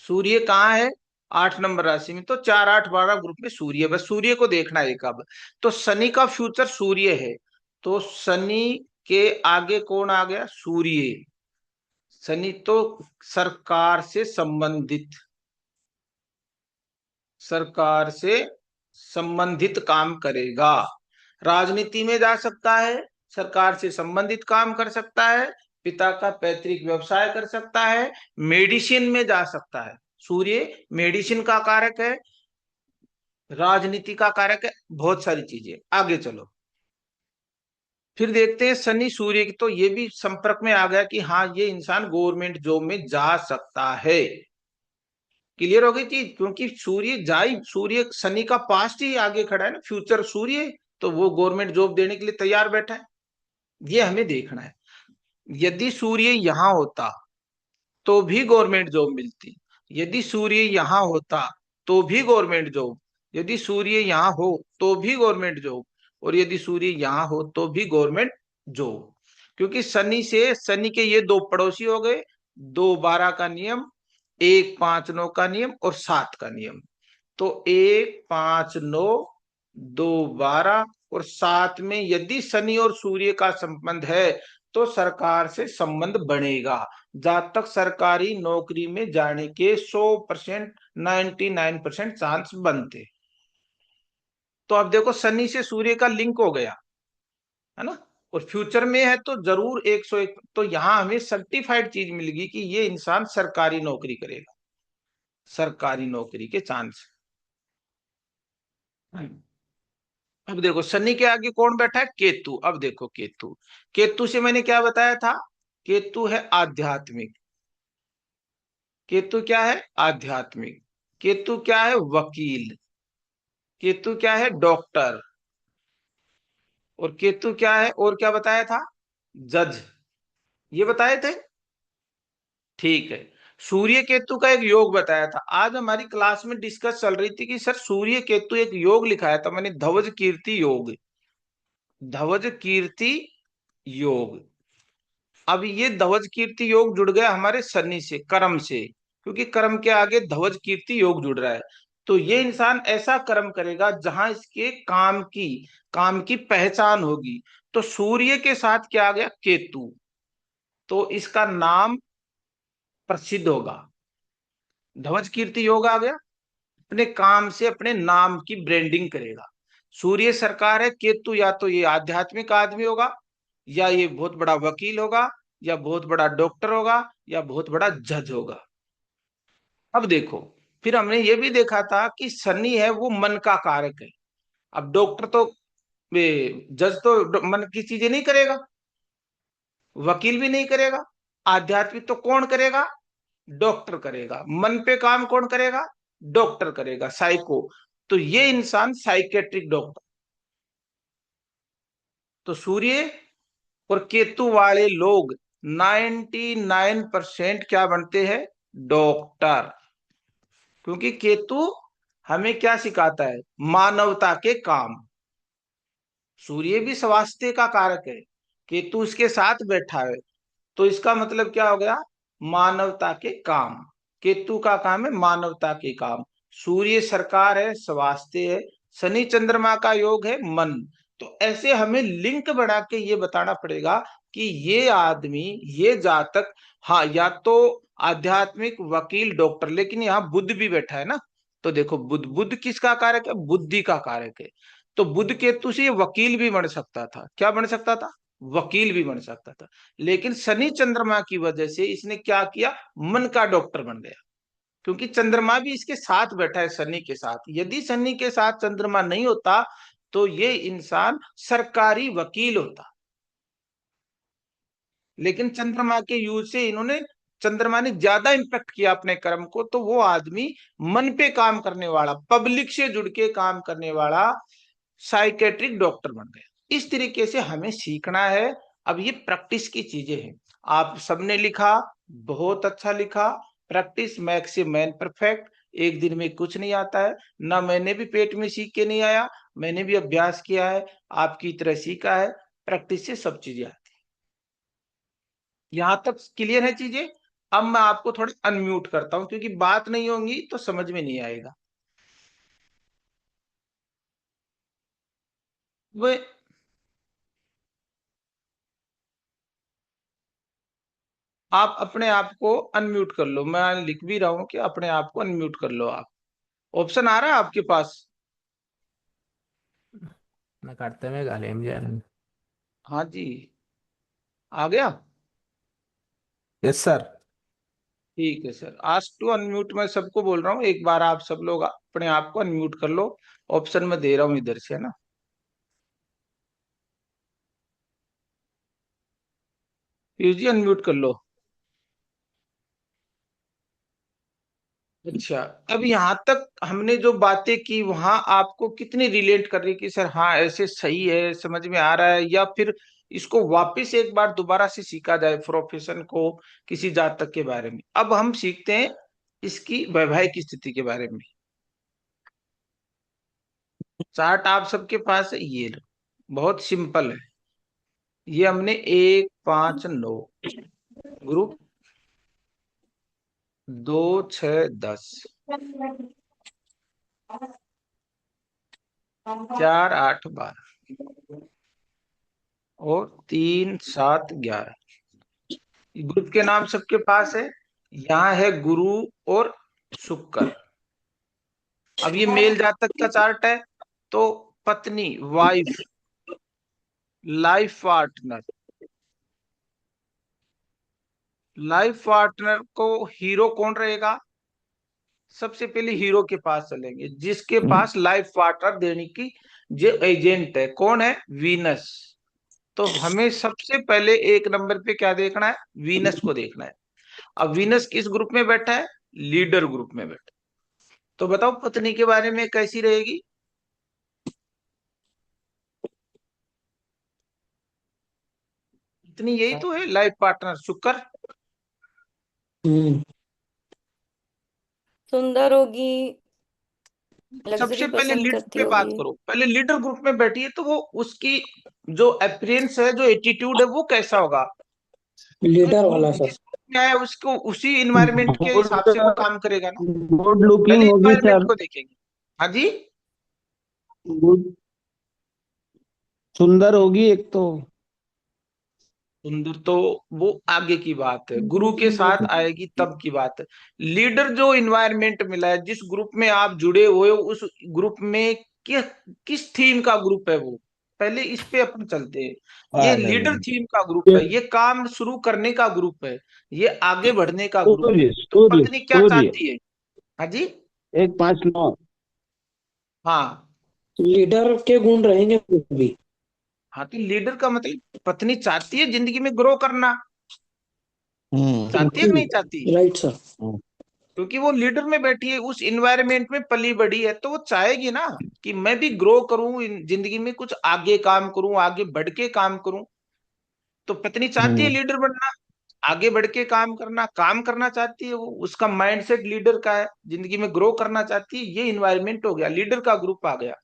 सूर्य कहाँ है, 8 नंबर राशि में, तो 4 8 12 ग्रुप में सूर्य, बस सूर्य को देखना है एक। अब तो शनि का फ्यूचर सूर्य है, तो शनि के आगे कौन आ गया, सूर्य। शनि तो सरकार से संबंधित, सरकार से संबंधित काम करेगा, राजनीति में जा सकता है, सरकार से संबंधित काम कर सकता है, पिता का पैतृक व्यवसाय कर सकता है, मेडिसिन में जा सकता है। सूर्य मेडिसिन का कारक है, राजनीति का कारक है, बहुत सारी चीजें। आगे चलो, फिर देखते हैं शनि सूर्य की, तो ये भी संपर्क में आ गया कि हाँ ये इंसान गवर्नमेंट जॉब में जा सकता है। क्लियर हो गई चीज, क्योंकि सूर्य जाई, सूर्य शनि का पास्ट ही आगे खड़ा है ना, फ्यूचर सूर्य, तो वो गवर्नमेंट जॉब देने के लिए तैयार बैठा है। ये हमें देखना है। यदि सूर्य यहाँ होता तो भी गवर्नमेंट जॉब मिलती, यदि सूर्य यहाँ होता तो भी गवर्नमेंट जॉब, यदि सूर्य यहाँ हो तो भी गवर्नमेंट जॉब, और यदि सूर्य यहाँ हो तो भी गवर्नमेंट जॉब। क्योंकि शनि के ये दो पड़ोसी हो गए, 2 12 का नियम, 1 5 9 का नियम और 7 का नियम। तो 1 5 9, 2 12 और 7 में यदि शनि और सूर्य का संबंध है तो सरकार से संबंध बनेगा, जहां तक सरकारी नौकरी में जाने के 100%, 99% चांस बनते। तो अब देखो शनि से सूर्य का लिंक हो गया, है ना। और फ्यूचर में है तो जरूर 101, तो यहाँ हमें सर्टिफाइड चीज मिलेगी कि ये इंसान सरकारी नौकरी करेगा, सरकारी नौकरी के चांस। अब देखो शनि के आगे कौन बैठा है, केतु। अब देखो केतु, केतु से मैंने क्या बताया था, केतु है आध्यात्मिक, केतु क्या है आध्यात्मिक, केतु क्या है वकील, केतु क्या है डॉक्टर, और केतु क्या है और क्या बताया था, जज, ये बताए थे। ठीक है। सूर्य केतु का एक योग बताया था। आज हमारी क्लास में डिस्कस चल रही थी कि सर सूर्य केतु एक योग लिखाया था मैंने, ध्वज कीर्ति योग, ध्वज कीर्ति योग। अब ये ध्वज कीर्ति योग जुड़ गया हमारे शनि से, कर्म से, क्योंकि कर्म के आगे ध्वज कीर्ति योग जुड़ रहा है। तो ये इंसान ऐसा कर्म करेगा जहां इसके काम की पहचान होगी। तो सूर्य के साथ क्या आ गया, केतु, तो इसका नाम प्रसिद्ध होगा, ध्वज कीर्ति योग आ गया। अपने काम से अपने नाम की ब्रांडिंग करेगा। सूर्य सरकार है, केतु या तो ये आध्यात्मिक आदमी होगा, या ये बहुत बड़ा वकील होगा, या बहुत बड़ा डॉक्टर होगा, या बहुत बड़ा जज होगा। अब देखो, फिर हमने ये भी देखा था कि शनि है वो मन का कारक है। अब डॉक्टर तो, जज तो मन की चीजें नहीं करेगा, वकील भी नहीं करेगा, आध्यात्मिक तो कौन करेगा, डॉक्टर करेगा। मन पे काम कौन करेगा, डॉक्टर करेगा, साइको। तो ये इंसान साइकेट्रिक डॉक्टर। तो सूर्य और केतु वाले लोग 99% क्या बनते हैं, डॉक्टर। क्योंकि केतु हमें क्या सिखाता है, मानवता के काम। सूर्य भी स्वास्थ्य का कारक है, केतु उसके साथ बैठा है, तो इसका मतलब क्या हो गया, मानवता के काम। केतु का काम है मानवता के काम, सूर्य सरकार है, स्वास्थ्य है, शनि चंद्रमा का योग है, मन। तो ऐसे हमें लिंक बना के ये बताना पड़ेगा कि ये आदमी, ये जातक, हाँ या तो आध्यात्मिक, वकील, डॉक्टर, लेकिन यहाँ बुध भी बैठा है ना। तो देखो बुध, बुध किसका कारक है, बुद्धि का कारक है। तो बुध केतु से ये वकील भी बन सकता था, क्या बन सकता था, वकील भी बन सकता था। लेकिन शनि चंद्रमा की वजह से इसने क्या किया, मन का डॉक्टर बन गया। क्योंकि चंद्रमा भी इसके साथ बैठा है, शनि के साथ। यदि शनि के साथ चंद्रमा नहीं होता तो ये इंसान सरकारी वकील होता। लेकिन चंद्रमा के यूज से इन्होंने, चंद्रमा ने ज्यादा इंपैक्ट किया अपने कर्म को, तो वो आदमी मन पे काम करने वाला, पब्लिक से जुड़ के काम करने वाला साइकेट्रिक डॉक्टर बन गया। इस तरीके से हमें सीखना है। अब ये प्रैक्टिस की चीजें हैं। आप सबने लिखा, बहुत अच्छा लिखा। Practice max a man perfect. एक दिन में कुछ नहीं आता है, ना मैंने भी पेट में सीख के नहीं आया, मैंने भी अभ्यास किया है, आपकी तरह सीखा है। प्रैक्टिस से सब चीजें आती है। यहां तक क्लियर है चीजें। अब मैं आपको थोड़ा अनम्यूट करता हूं, क्योंकि बात नहीं होगी तो समझ में नहीं आएगा। वो आप अपने आप को अनम्यूट कर लो, मैं लिख भी रहा हूं कि अपने आप को अनम्यूट कर लो आप। ऑप्शन आ रहा है आपके पास। मैं करते में गाली मुझे। हाँ जी, आ गया। Yes sir. ठीक है सर, आज टू अनम्यूट मैं सबको बोल रहा हूँ, एक बार आप सब लोग अपने आप को अनम्यूट कर लो। ऑप्शन में दे रहा हूँ इधर से, है ना। पीयूष जी अनम्यूट कर लो। अच्छा, अब यहाँ तक हमने जो बातें की वहां आपको कितनी रिलेट कर रही कि सर हाँ ऐसे सही है, समझ में आ रहा है, या फिर इसको वापस एक बार दोबारा से सीखा जाए प्रोफेशन को, किसी जातक के बारे में। अब हम सीखते हैं इसकी वैवाहिक स्थिति के बारे में। चार्ट आप सबके पास है, ये लो। बहुत सिंपल है। ये हमने 1 5 9 ग्रुप, 2 6 10, 4 8 12 और 3 7 11 ग्रुप के नाम सबके पास है। यहाँ है गुरु और शुक्र। अब ये मेल जातक का चार्ट है, तो पत्नी, wife, life partner. Life partner को हीरो कौन रहेगा? सबसे पहले हीरो के पास चलेंगे, जिसके पास लाइफ पार्टनर देने की जो एजेंट है, कौन है? वीनस। तो हमें सबसे पहले 1 नंबर पे क्या देखना है? वीनस को देखना है। अब वीनस किस ग्रुप में बैठा है? लीडर ग्रुप में बैठा। तो बताओ पत्नी के बारे में कैसी रहेगी? पत्नी यही तो है, लाइफ पार्टनर शुक्र। हम्म। सुंदर होगी, सबसे लग्जरी पहले पसंद लीडर करती पे बात होगी। करो। पहले लीडर ग्रुप में बैठी है, तो वो उसकी जो अपियरेंस है, जो एटीट्यूड है, वो कैसा होगा? लीडर वाला सर। जिस ग्रुप में है उसको उसी इन्वायरमेंट के गुड, हिसाब से वो काम करेगा ना। गुड पहले लुकिंग होगी इन्वायरमेंट सर। को देखेंगे। हाँ जी। गुड, सुंदर होगी एक तो। सुंदर तो वो आगे की बात है, गुरु के साथ आएगी तब की बात है। लीडर जो इन्वायरमेंट मिला है, जिस ग्रुप में आप जुड़े हुए हो, उस ग्रुप में किस किस थीम का ग्रुप है वो, पहले इस पे अपन चलते हैं। ये लीडर थीम का ग्रुप है, ये काम शुरू करने का ग्रुप है, ये आगे बढ़ने का ग्रुप है। सूर्य तो सूर्य पत्नी क्या सूर्य चाहती है? हाँ जी। 1 5 9। हाँ। लीडर के गुण रहेंगे भी। हाँ, तो लीडर का मतलब पत्नी चाहती है जिंदगी में ग्रो करना। चाहती है कि नहीं चाहती? Right sir. क्योंकि वो लीडर में बैठी है, उस इन्वायरमेंट में पली बड़ी है, तो वो चाहेगी ना कि मैं भी ग्रो करूं, जिंदगी में कुछ आगे काम करूं, आगे बढ़ के काम करूं। तो पत्नी चाहती है लीडर बनना, आगे बढ़ के काम करना चाहती है। वो उसका माइंडसेट लीडर का है, जिंदगी में ग्रो करना चाहती है। ये इन्वायरमेंट हो गया, लीडर का ग्रुप आ गया।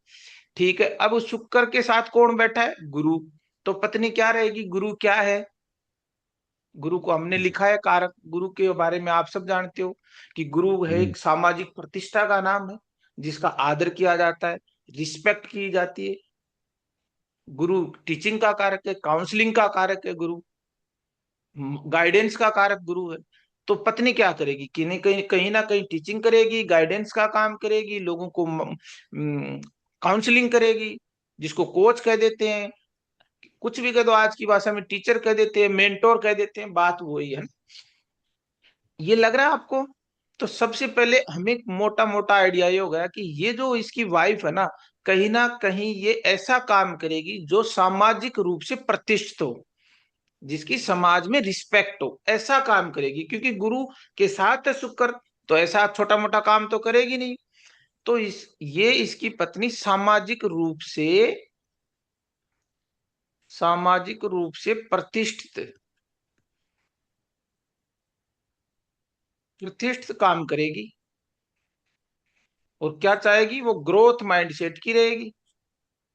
ठीक है, अब उस शुक्र के साथ कौन बैठा है? गुरु। तो पत्नी क्या रहेगी? गुरु क्या है? गुरु को हमने लिखा है कारक। गुरु के बारे में आप सब जानते हो कि गुरु है एक सामाजिक प्रतिष्ठा का नाम है, जिसका आदर किया जाता है, रिस्पेक्ट की जाती है। गुरु टीचिंग का कारक है, काउंसलिंग का कारक है गुरु, गाइडेंस का कारक गुरु है। तो पत्नी क्या करेगी? कि नहीं, कहीं ना कहीं टीचिंग करेगी, गाइडेंस का काम करेगी, लोगों को काउंसलिंग करेगी, जिसको कोच कह देते हैं, कुछ भी कह दो, आज की भाषा में टीचर कह देते हैं, मेंटोर कह देते हैं, बात वही है। ये लग रहा है आपको? तो सबसे पहले हमें मोटा मोटा आइडिया ये हो गया कि ये जो इसकी वाइफ है ना कहीं ये ऐसा काम करेगी जो सामाजिक रूप से प्रतिष्ठित हो, जिसकी समाज में रिस्पेक्ट हो, ऐसा काम करेगी। क्योंकि गुरु के साथ है शुक्र, तो ऐसा छोटा मोटा काम तो करेगी नहीं। तो ये इसकी पत्नी सामाजिक रूप से प्रतिष्ठित प्रतिष्ठित काम करेगी। और क्या चाहेगी? वो ग्रोथ माइंडसेट की रहेगी,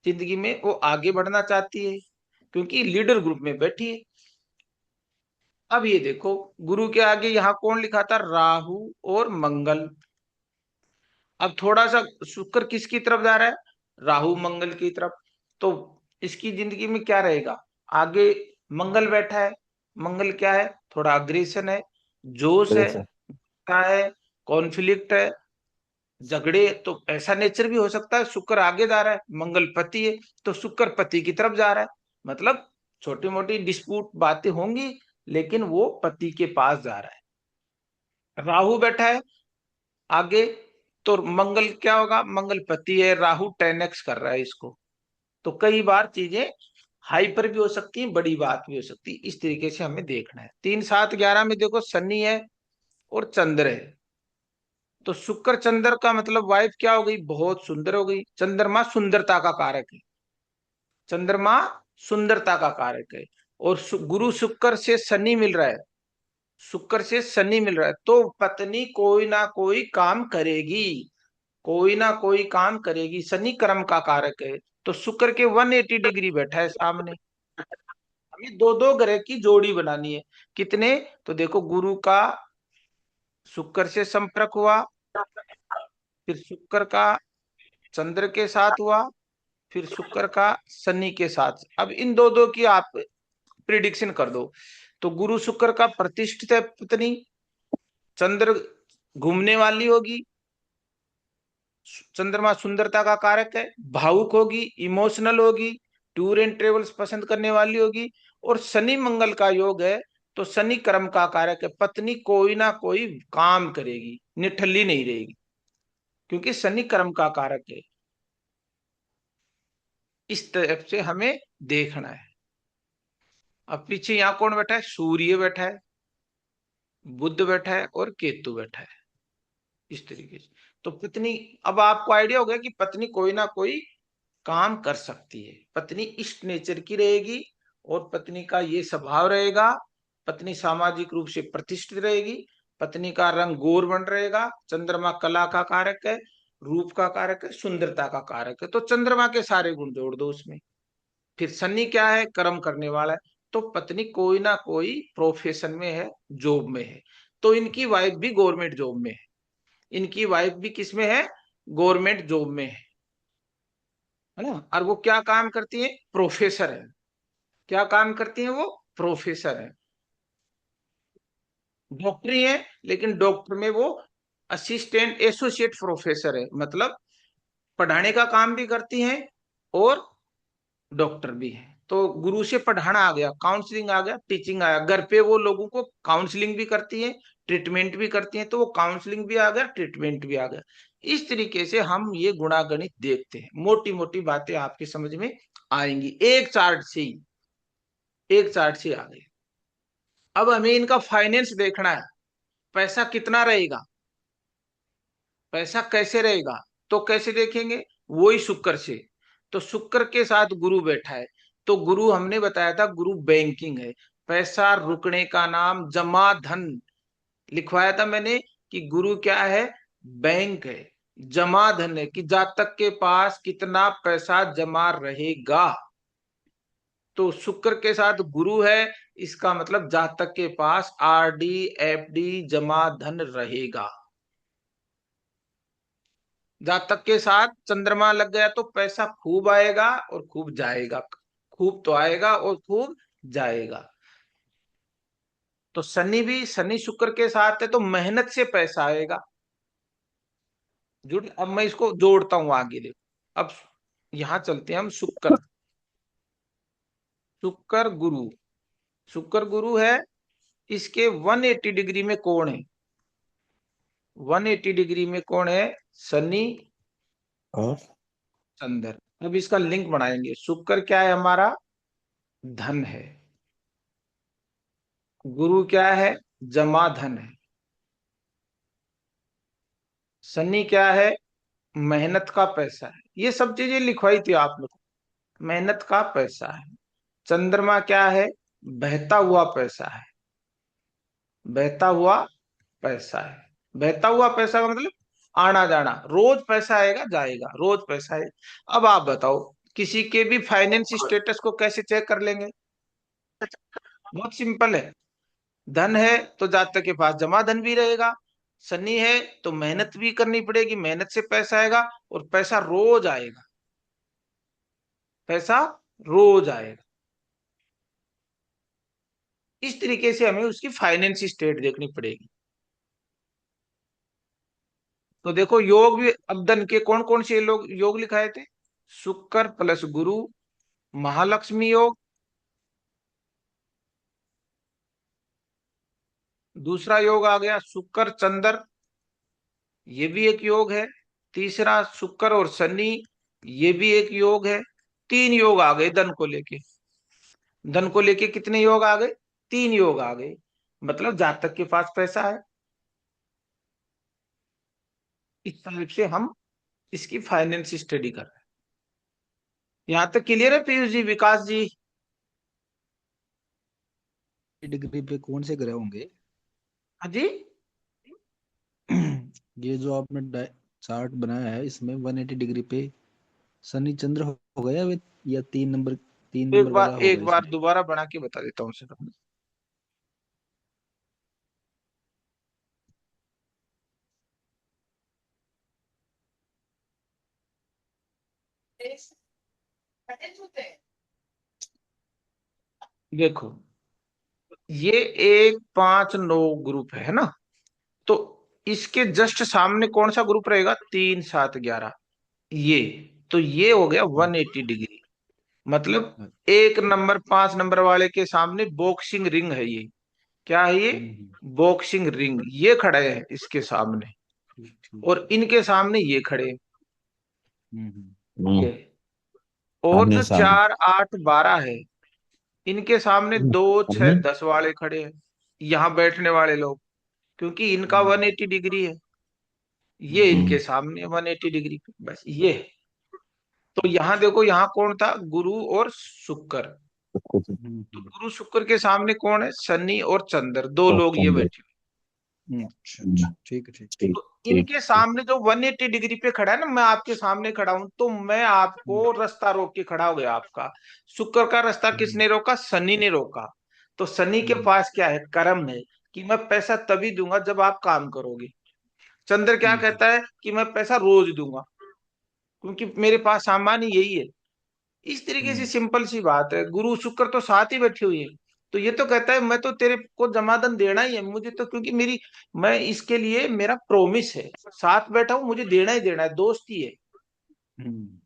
जिंदगी में वो आगे बढ़ना चाहती है, क्योंकि लीडर ग्रुप में बैठी है। अब ये देखो, गुरु के आगे यहाँ कौन लिखा था? राहु और मंगल। अब थोड़ा सा शुक्र किसकी तरफ जा रहा है? राहु मंगल की तरफ। तो इसकी जिंदगी में क्या रहेगा? आगे मंगल बैठा है। मंगल क्या है? थोड़ा अग्रेशन है, जोश है, कॉन्फ्लिक्ट है, झगड़े। तो ऐसा नेचर भी हो सकता है। शुक्र आगे जा रहा है, मंगल पति है, तो शुक्र पति की तरफ जा रहा है। मतलब छोटी मोटी डिस्प्यूट बातें होंगी, लेकिन वो पति के पास जा रहा है। राहु बैठा है आगे, तो मंगल क्या होगा? मंगल पति है, राहु 10x कर रहा है इसको। तो कई बार चीजें हाइपर भी हो सकती है, बड़ी बात भी हो सकती है। इस तरीके से हमें देखना है। 3 7 11 में देखो, शनि है और चंद्र है। तो शुक्र चंद्र का मतलब वाइफ क्या हो गई? बहुत सुंदर हो गई। चंद्रमा सुंदरता का कारक है, चंद्रमा सुंदरता का कारक है। और गुरु शुक्र से शनि मिल रहा है, शुक्र से शनि मिल रहा है, तो पत्नी कोई ना कोई काम करेगी, कोई ना कोई काम करेगी। शनि कर्म का कारक है, तो शुक्र के 180 डिग्री बैठा है सामने। हमें दो दो ग्रह की जोड़ी बनानी है। कितने? तो देखो, गुरु का शुक्र से संपर्क हुआ, फिर शुक्र का चंद्र के साथ हुआ, फिर शुक्र का शनि के साथ। अब इन दो दो की आप प्रिडिक्शन कर दो। तो गुरु शुक्र का प्रतिष्ठित है पत्नी, चंद्र घूमने वाली होगी, चंद्रमा सुंदरता का कारक है, भावुक होगी, इमोशनल होगी, टूर एंड ट्रेवल्स पसंद करने वाली होगी, और शनि मंगल का योग है, तो शनि कर्म का कारक है। पत्नी कोई ना कोई काम करेगी, निठल्ली नहीं रहेगी, क्योंकि शनि कर्म का कारक है। इस तरफ से हमें देखना है। अब पीछे यहां कौन बैठा है? सूर्य बैठा है, बुध बैठा है, और केतु बैठा है, इस तरीके से। तो पत्नी, अब आपको आइडिया हो गया कि पत्नी कोई ना कोई काम कर सकती है। पत्नी इष्ट नेचर की रहेगी, और पत्नी का ये स्वभाव रहेगा। पत्नी सामाजिक रूप से प्रतिष्ठित रहेगी। पत्नी का रंग गोर बन रहेगा। चंद्रमा कला का कारक है, रूप का कारक है, सुंदरता का कारक है, तो चंद्रमा के सारे गुण जोड़ दो उसमें। फिर शनि क्या है? कर्म करने वाला है। तो पत्नी कोई ना कोई प्रोफेशन में है, जॉब में है। तो इनकी वाइफ भी गवर्नमेंट जॉब में है, इनकी वाइफ भी किसमें है? गवर्नमेंट जॉब में है ना। और वो क्या काम करती है? प्रोफेसर है। क्या काम करती है वो? प्रोफेसर है। डॉक्टरी है, लेकिन डॉक्टर में वो असिस्टेंट एसोसिएट प्रोफेसर है, मतलब पढ़ाने का काम भी करती हैं और डॉक्टर भी है। तो गुरु से पढ़ाना आ गया, काउंसलिंग आ गया, टीचिंग आया। घर पे वो लोगों को काउंसलिंग भी करती है, ट्रीटमेंट भी करती है, तो वो काउंसलिंग भी आ गया, ट्रीटमेंट भी आ गया। इस तरीके से हम ये गुणागणित देखते हैं। मोटी मोटी बातें आपकी समझ में आएंगी, एक चार्ट से ही, एक चार्ट से आ गई। अब हमें इनका फाइनेंस देखना है, पैसा कितना रहेगा, पैसा कैसे रहेगा। तो कैसे देखेंगे? वही शुक्र से। तो शुक्र के साथ गुरु बैठा है, तो गुरु हमने बताया था, गुरु बैंकिंग है। पैसा रुकने का नाम जमा धन लिखवाया था मैंने, कि गुरु क्या है? बैंक है, जमा धन है, कि जातक के पास कितना पैसा जमा रहेगा। तो शुक्र के साथ गुरु है, इसका मतलब जातक के पास आरडी एफडी जमा धन रहेगा। जातक के साथ चंद्रमा लग गया तो पैसा खूब आएगा और खूब जाएगा, खूब तो आएगा और खूब जाएगा। तो शनि भी, शनि शुक्र के साथ है, तो मेहनत से पैसा आएगा। जुड़, अब मैं इसको जोड़ता हूं आगे, देखो। अब यहां चलते हैं हम, शुक्र, शुक्र गुरु। शुक्र गुरु है, इसके 180 डिग्री में कौन है? 180 डिग्री में कौन है? शनि और चंद्र। अब इसका लिंक बनाएंगे। शुक्र क्या है हमारा? धन है। गुरु क्या है? जमा धन है। शनि क्या है? मेहनत का पैसा है। ये सब चीजें लिखवाई थी आप लोग, मेहनत का पैसा है। चंद्रमा क्या है? बहता हुआ पैसा है, बहता हुआ पैसा है। बहता हुआ पैसा का मतलब आना जाना, रोज पैसा आएगा जाएगा, रोज पैसा है। अब आप बताओ, किसी के भी फाइनेंस स्टेटस को कैसे चेक कर लेंगे? बहुत सिंपल है। धन है तो जातक के पास जमा धन भी रहेगा। शनि है तो मेहनत भी करनी पड़ेगी, मेहनत से पैसा आएगा, और पैसा रोज आएगा, पैसा रोज आएगा। इस तरीके से हमें उसकी फाइनेंस स्टेट देखनी पड़ेगी। तो देखो, योग भी, अब धन के कौन कौन से लोग योग लिखाए थे? शुक्र प्लस गुरु, महालक्ष्मी योग। दूसरा योग आ गया शुक्र चंद्र, ये भी एक योग है। तीसरा शुक्र और शनि, ये भी एक योग है। तीन योग आ गए धन को लेके। धन को लेके कितने योग आ गए? तीन योग आ गए। मतलब जातक के पास पैसा है। इस टाइप से हम इसकी फाइनेंस स्टडी कर रहे हैं। यहां तक क्लियर है पीयूष जी, विकास जी? डिग्री पे कौन से ग्रह होंगे? हाँ जी। ये जो आपने चार्ट बनाया है इसमें 180 डिग्री पे शनि चंद्र होगा या 3 नंबर वाला होगा एक बार इसमें। दोबारा बना के बता देता हूँ सर। देखो, ये 1 5 9 ग्रुप है ना। तो इसके जस्ट सामने कौन सा ग्रुप रहेगा? 3 7 11। ये तो ये हो गया हम्म, 180 डिग्री। मतलब हाँ, 1 नंबर 5 नंबर वाले के सामने बॉक्सिंग रिंग है ये। क्या है ये? हम्म, बॉक्सिंग रिंग। ये खड़े हैं इसके सामने, ठीक ठीक और है। इनके सामने ये खड़े हैं। हम्म, ये और आमने जो सामने। 4 8 12 है, इनके सामने 2 6 10 वाले खड़े हैं, यहाँ बैठने वाले लोग, क्योंकि इनका हम्म, 180 डिग्री है। ये हम्म, इनके सामने 180 डिग्री पे, बस ये है। तो यहाँ देखो, यहाँ कौन था? गुरु और शुक्र। तो हम्म, गुरु शुक्र के सामने कौन है? शनि और चंद्र, दो लोग ये बैठे हुए। अच्छा अच्छा, ठीक है ठीक। ठीक तो ठीक इनके ठीक। सामने जो 180 डिग्री पे खड़ा है ना, मैं आपके सामने खड़ा हूं, तो मैं आपको रास्ता रोक के खड़ा हो गया आपका। शुक्र का रास्ता हम्म, किसने रोका? शनि ने रोका। तो शनि के हम्म, पास क्या है? कर्म है, कि मैं पैसा तभी दूंगा जब आप काम करोगे। चंद्र क्या हम्म, कहता है? कि मैं पैसा रोज दूंगा, क्योंकि मेरे पास सामान ही यही है। इस तरीके से हम्म, सिंपल सी बात है। गुरु शुक्र तो साथ ही बैठी हुई है। तो ये तो कहता है मैं तो तेरे को जमाधन देना ही है मुझे, तो क्योंकि मेरी, मैं इसके लिए, मेरा प्रोमिस है, साथ बैठा हूं, मुझे देना ही देना है, दोस्ती है। हम्म,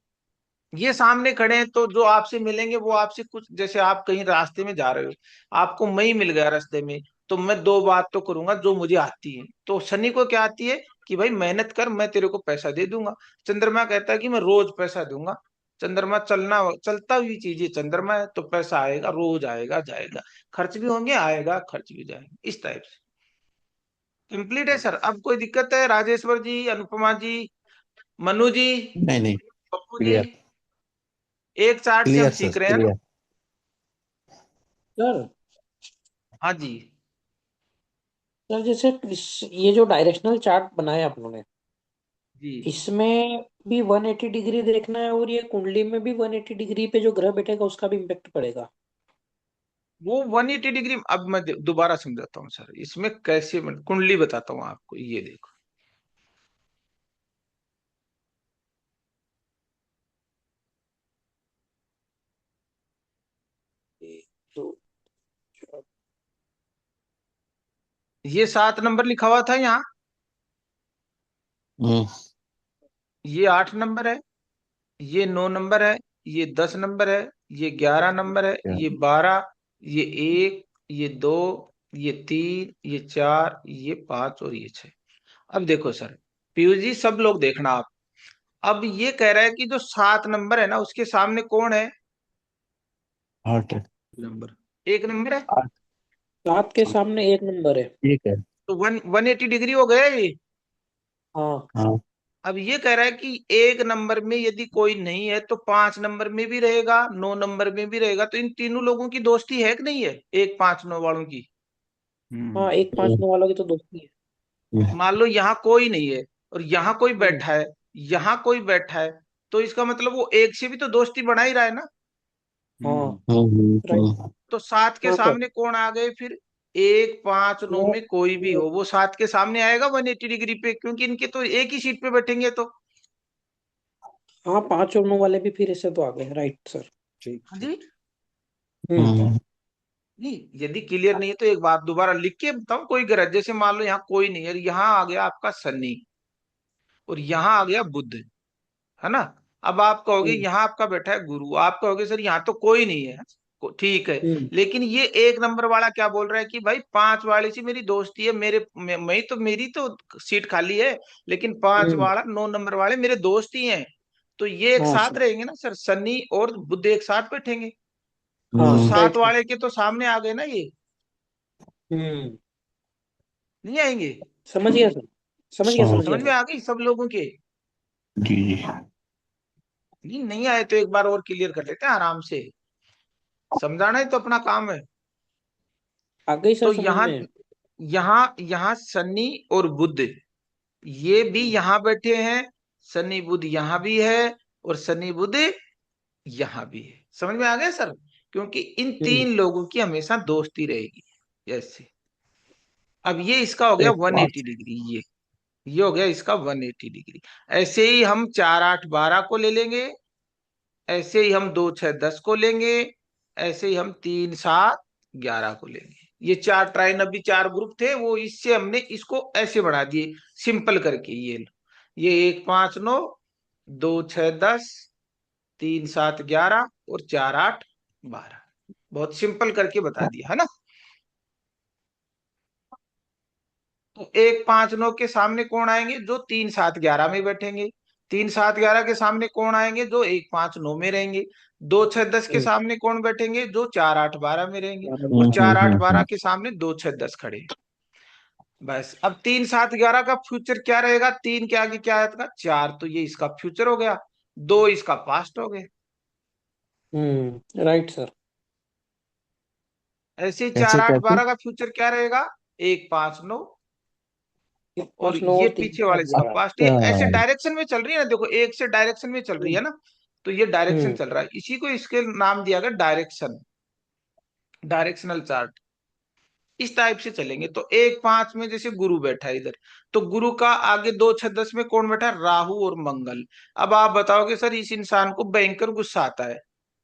ये सामने खड़े हैं, तो जो आपसे मिलेंगे वो आपसे कुछ, जैसे आप कहीं रास्ते में जा रहे हो, आपको मैं ही मिल गया रास्ते में, तो मैं दो बात तो करूंगा जो मुझे आती है। तो शनि को क्या आती है? कि भाई मेहनत कर, मैं तेरे को पैसा दे दूंगा। चंद्रमा कहता है कि मैं रोज पैसा दूंगा। चंद्रमा चलना, चलता हुई चीज है चंद्रमा है, तो पैसा आएगा, रोज आएगा जाएगा, खर्च भी होंगे, आएगा खर्च भी जाएगा, इस टाइप से। कंप्लीट है सर। अब कोई दिक्कत है? राजेश्वर जी, अनुपमा जी, मनु जी, नहीं नहीं, पप्पू जी, क्लियर। एक चार्ट से हम क्लियर सर, सीख रहे हैं ना। क्लियर। सर हाँ जी। सर जैसे ये जो डायरेक्शनल चार्ट बनाया आप लोगों ने, जी, इसमें भी 180 डिग्री देखना है, और ये कुंडली में भी 180 डिग्री पे जो ग्रह बैठेगा उसका भी इम्पेक्ट पड़ेगा। वो 180 डिग्री। अब मैं दोबारा समझाता हूँ सर, इसमें कैसे कुंडली बताता हूँ आपको। ये देखो, एक, दो, चार। ये 7 नंबर लिखा हुआ था यहाँ, हम्म। ये 8 नंबर है, ये 9 नंबर है, ये 10 नंबर है, ये 11 नंबर है, क्या? ये 12, ये 1, ये 2, ये 3, ये 4, ये 5 और ये 6। अब देखो सर, पीयूष जी सब लोग देखना आप। अब ये कह रहा है कि जो 7 नंबर है ना, उसके सामने कौन है? 8 है। नंबर 1 नंबर है। 8। 7 के सामने 1 नंबर है। ठीक है। तो 180 डिग्री हो गया ये। हाँ हाँ। अब ये कह रहा है कि 1 नंबर में यदि कोई नहीं है, तो 5 नंबर में भी रहेगा, 9 नंबर में भी रहेगा। तो इन तीनों लोगों की दोस्ती है कि नहीं है, 1 5 9 वालों की? हाँ, 1 5 9 वालों की तो दोस्ती है। हम्म, मान लो यहाँ कोई नहीं है, और यहाँ कोई हम्म, बैठा है, यहाँ कोई बैठा है, तो इसका मतलब वो एक से भी तो दोस्ती बना ही रहा है ना। हाँ राइट। हम्म। तो 7 के हाँ सर। सामने कौन आ गए फिर? 1 5 9 वो में कोई भी हो, वो 7 के सामने आएगा 180 डिग्री पे, क्योंकि इनके तो एक ही सीट पे बैठेंगे तो। हाँ, 5 और 9 वाले भी फिर ऐसे तो आ गए, राइट सर। ठीक हाँ ठीक। जी। हम्म। हम्म, नहीं, यदि क्लियर नहीं है तो एक बार दोबारा लिख के बताओ, कोई गरज। जैसे मान लो यहाँ कोई नहीं है, यहाँ आ गया आपका शनि, और यहाँ आ गया बुध, है ना। अब आप कहोगे हम्म, यहाँ आपका बैठा है गुरु, आप कहोगे सर यहाँ तो कोई नहीं है। ठीक है। हम्म, लेकिन ये 1 नंबर वाला क्या बोल रहा है? कि भाई 5 वाले से मेरी दोस्ती है, मैं तो, मेरी तो सीट खाली है, लेकिन 5 हम्म। वाला 9 नंबर वाले मेरे दोस्त ही हैं। तो ये एक हाँ साथ सर। रहेंगे ना सर, शनि और बुध एक साथ बैठेंगे। तो हाँ सात राइट सर। वाले के तो सामने आ गए ना ये, हम्म। नहीं आएंगे? समझ गया सर। समझ गया, समझ। समझ गया समझ में सर। आ गई सब लोगों के? जी जी। नहीं, नहीं आए तो एक बार और क्लियर कर लेते हैं आराम से। समझाना ही तो अपना काम है। आ गई तो सर समझ यहाँ में। यहाँ यहाँ शनि और बुध, ये भी यहाँ बैठे हैं, शनि बुध यहाँ भी है, और शनि बुध यहाँ भी है। समझ में आ गया सर? क्योंकि इन तीन लोगों की हमेशा दोस्ती रहेगी ऐसे। अब ये इसका हो गया 180 डिग्री, ये हो गया इसका 180 डिग्री। ऐसे ही हम 4 8 12 को ले लेंगे, ऐसे ही हम 2 6 10 को लेंगे, ऐसे ही हम 3 7 11 को लेंगे। ये चार ट्राइन, अभी चार ग्रुप थे, वो इससे हमने इसको ऐसे बढ़ा दिए सिंपल करके। ये लो, ये 1 5 9, 2 6 10, 3 7 11 और 4 8 12। बहुत सिंपल करके बता दिया है ना। तो 1 5 9 के सामने कौन आएंगे? जो 3 7 11 में बैठेंगे। 3 7 11 के सामने कौन आएंगे? जो 1 5 9 में रहेंगे। 2 6 10 के सामने कौन बैठेंगे? जो 4 8 12 में रहेंगे। और 4 8 12 के सामने 2 6 10 खड़े हैं। बस अब 3 7 11 का फ्यूचर क्या रहेगा? 3 के आगे क्या आएगा? 4, तो ये इसका फ्यूचर हो गया, 2 इसका पास्ट हो गया। Right sir. ऐसे ही 4 कैसे 8 कैसे? 12 का फ्यूचर क्या रहेगा? 1 5 9, और 5 9 ये और 3 पीछे वाले 7 इसका 12। पास्ट। ये ऐसे डायरेक्शन में चल रही है ना, देखो एक से डायरेक्शन में चल रही है ना, तो ये डायरेक्शन चल रहा है, इसी को इसके नाम दिया गया डायरेक्शन, डायरेक्शनल चार्ट। इस टाइप से चलेंगे। तो 1 5 में जैसे गुरु बैठा है इधर, तो गुरु का आगे 2 6 10 में कौन बैठा है? राहु और मंगल। अब आप बताओगे सर इस इंसान को भयंकर गुस्सा आता है,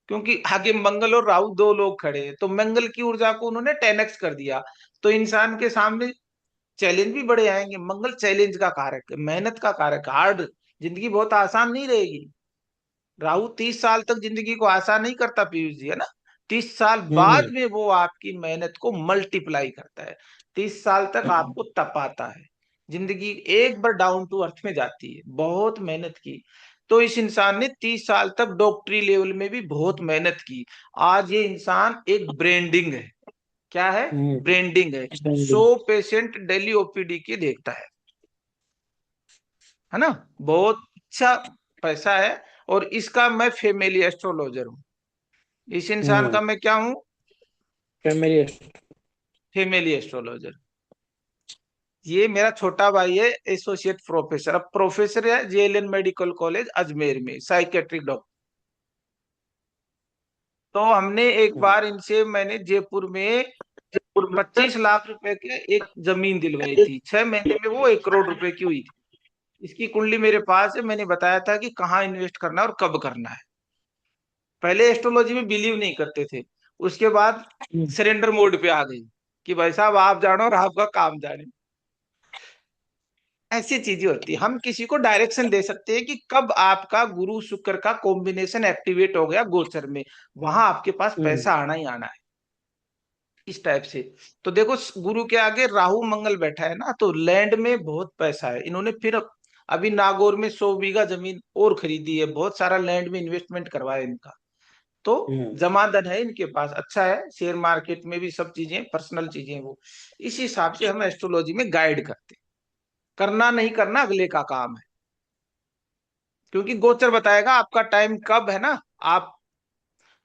क्योंकि आगे मंगल और राहु दो लोग खड़े हैं, तो मंगल की ऊर्जा को उन्होंने 10x कर दिया। तो इंसान के सामने चैलेंज भी बड़े आएंगे। मंगल चैलेंज का कारक है, मेहनत का कारक, हार्ड, जिंदगी बहुत आसान नहीं रहेगी। राहु 30 साल तक जिंदगी को आसान नहीं करता पीयूष जी, है ना। 30 साल बाद में वो आपकी मेहनत को मल्टीप्लाई करता है। 30 साल तक आपको तपाता है। जिंदगी एक बार डाउन टू अर्थ में जाती है, बहुत मेहनत की। तो इस इंसान ने 30 साल तक डॉक्टरी लेवल में भी बहुत मेहनत की। आज ये इंसान एक ब्रांडिंग है। क्या है? ब्रांडिंग है। 100 पेशेंट डेली ओपीडी के देखता है ना। बहुत अच्छा पैसा है। और इसका मैं फैमिली एस्ट्रोलॉजर हूँ। इस इंसान का मैं क्या हूँ? फैमिली। Family astrologer. ये मेरा छोटा भाई है, एसोसिएट प्रोफेसर, अब प्रोफेसर है जेएलएन मेडिकल कॉलेज अजमेर में, साइकेट्रिक डॉक्टर। तो हमने एक बार इनसे, मैंने जयपुर में 25 लाख रुपए के एक जमीन दिलवाई थी, 6 महीने में वो 1 करोड़ रुपए की हुई थी। इसकी कुंडली मेरे पास है, मैंने बताया था कि कहाँ इन्वेस्ट करना है और कब करना है। पहले एस्ट्रोलॉजी में बिलीव नहीं करते थे, उसके बाद सरेंडर मोड पे आ गई कि भाई साहब आप जानो और आपका काम जाने। ऐसी चीजें होती है। हम किसी को डायरेक्शन दे सकते हैं कि कब आपका गुरु शुक्र का कॉम्बिनेशन एक्टिवेट हो गया गोचर में, वहां आपके पास पैसा आना ही आना है। इस टाइप से। तो देखो गुरु के आगे राहु मंगल बैठा है ना, तो लैंड में बहुत पैसा है। इन्होंने फिर अभी नागौर में 100 बीघा जमीन और खरीदी है, बहुत सारा लैंड में इन्वेस्टमेंट करवाया इनका। तो जमा धन है इनके पास, अच्छा है। शेयर मार्केट में भी सब चीजें, पर्सनल चीजें वो। इस हिसाब से हम एस्ट्रोलॉजी में गाइड करते हैं। करना नहीं करना अगले का काम है, क्योंकि गोचर बताएगा आपका टाइम कब है ना। आप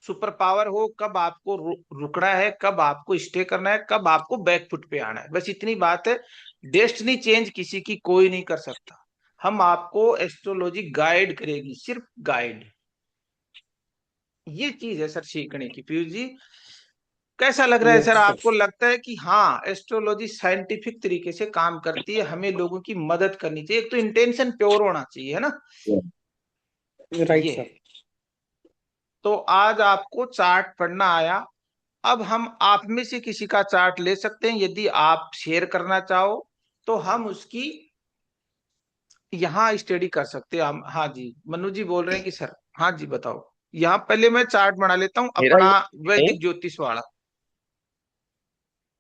सुपर पावर हो, कब आपको रुकना है, कब आपको स्टे करना है, कब आपको बैकफुट पे आना है, बस इतनी बात है। डेस्टिनी चेंज किसी की कोई नहीं कर सकता। हम आपको एस्ट्रोलॉजी गाइड करेगी, सिर्फ गाइड। ये चीज है सर सीखने की। पीयूष जी कैसा लग रहा है सर? आपको लगता है कि हाँ एस्ट्रोलॉजी साइंटिफिक तरीके से काम करती है, हमें लोगों की मदद करनी चाहिए, एक तो इंटेंशन प्योर होना चाहिए, है ना। राइट ये सर। है। तो आज आपको चार्ट पढ़ना आया। अब हम आप में से किसी का चार्ट ले सकते हैं, यदि आप शेयर करना चाहो तो हम उसकी यहाँ स्टडी कर सकते हैं हम। हाँ जी, मनु जी बोल रहे हैं कि सर, हाँ जी बताओ। यहाँ पहले मैं चार्ट बना लेता हूँ मेरा अपना, ये वैदिक ज्योतिष वाला।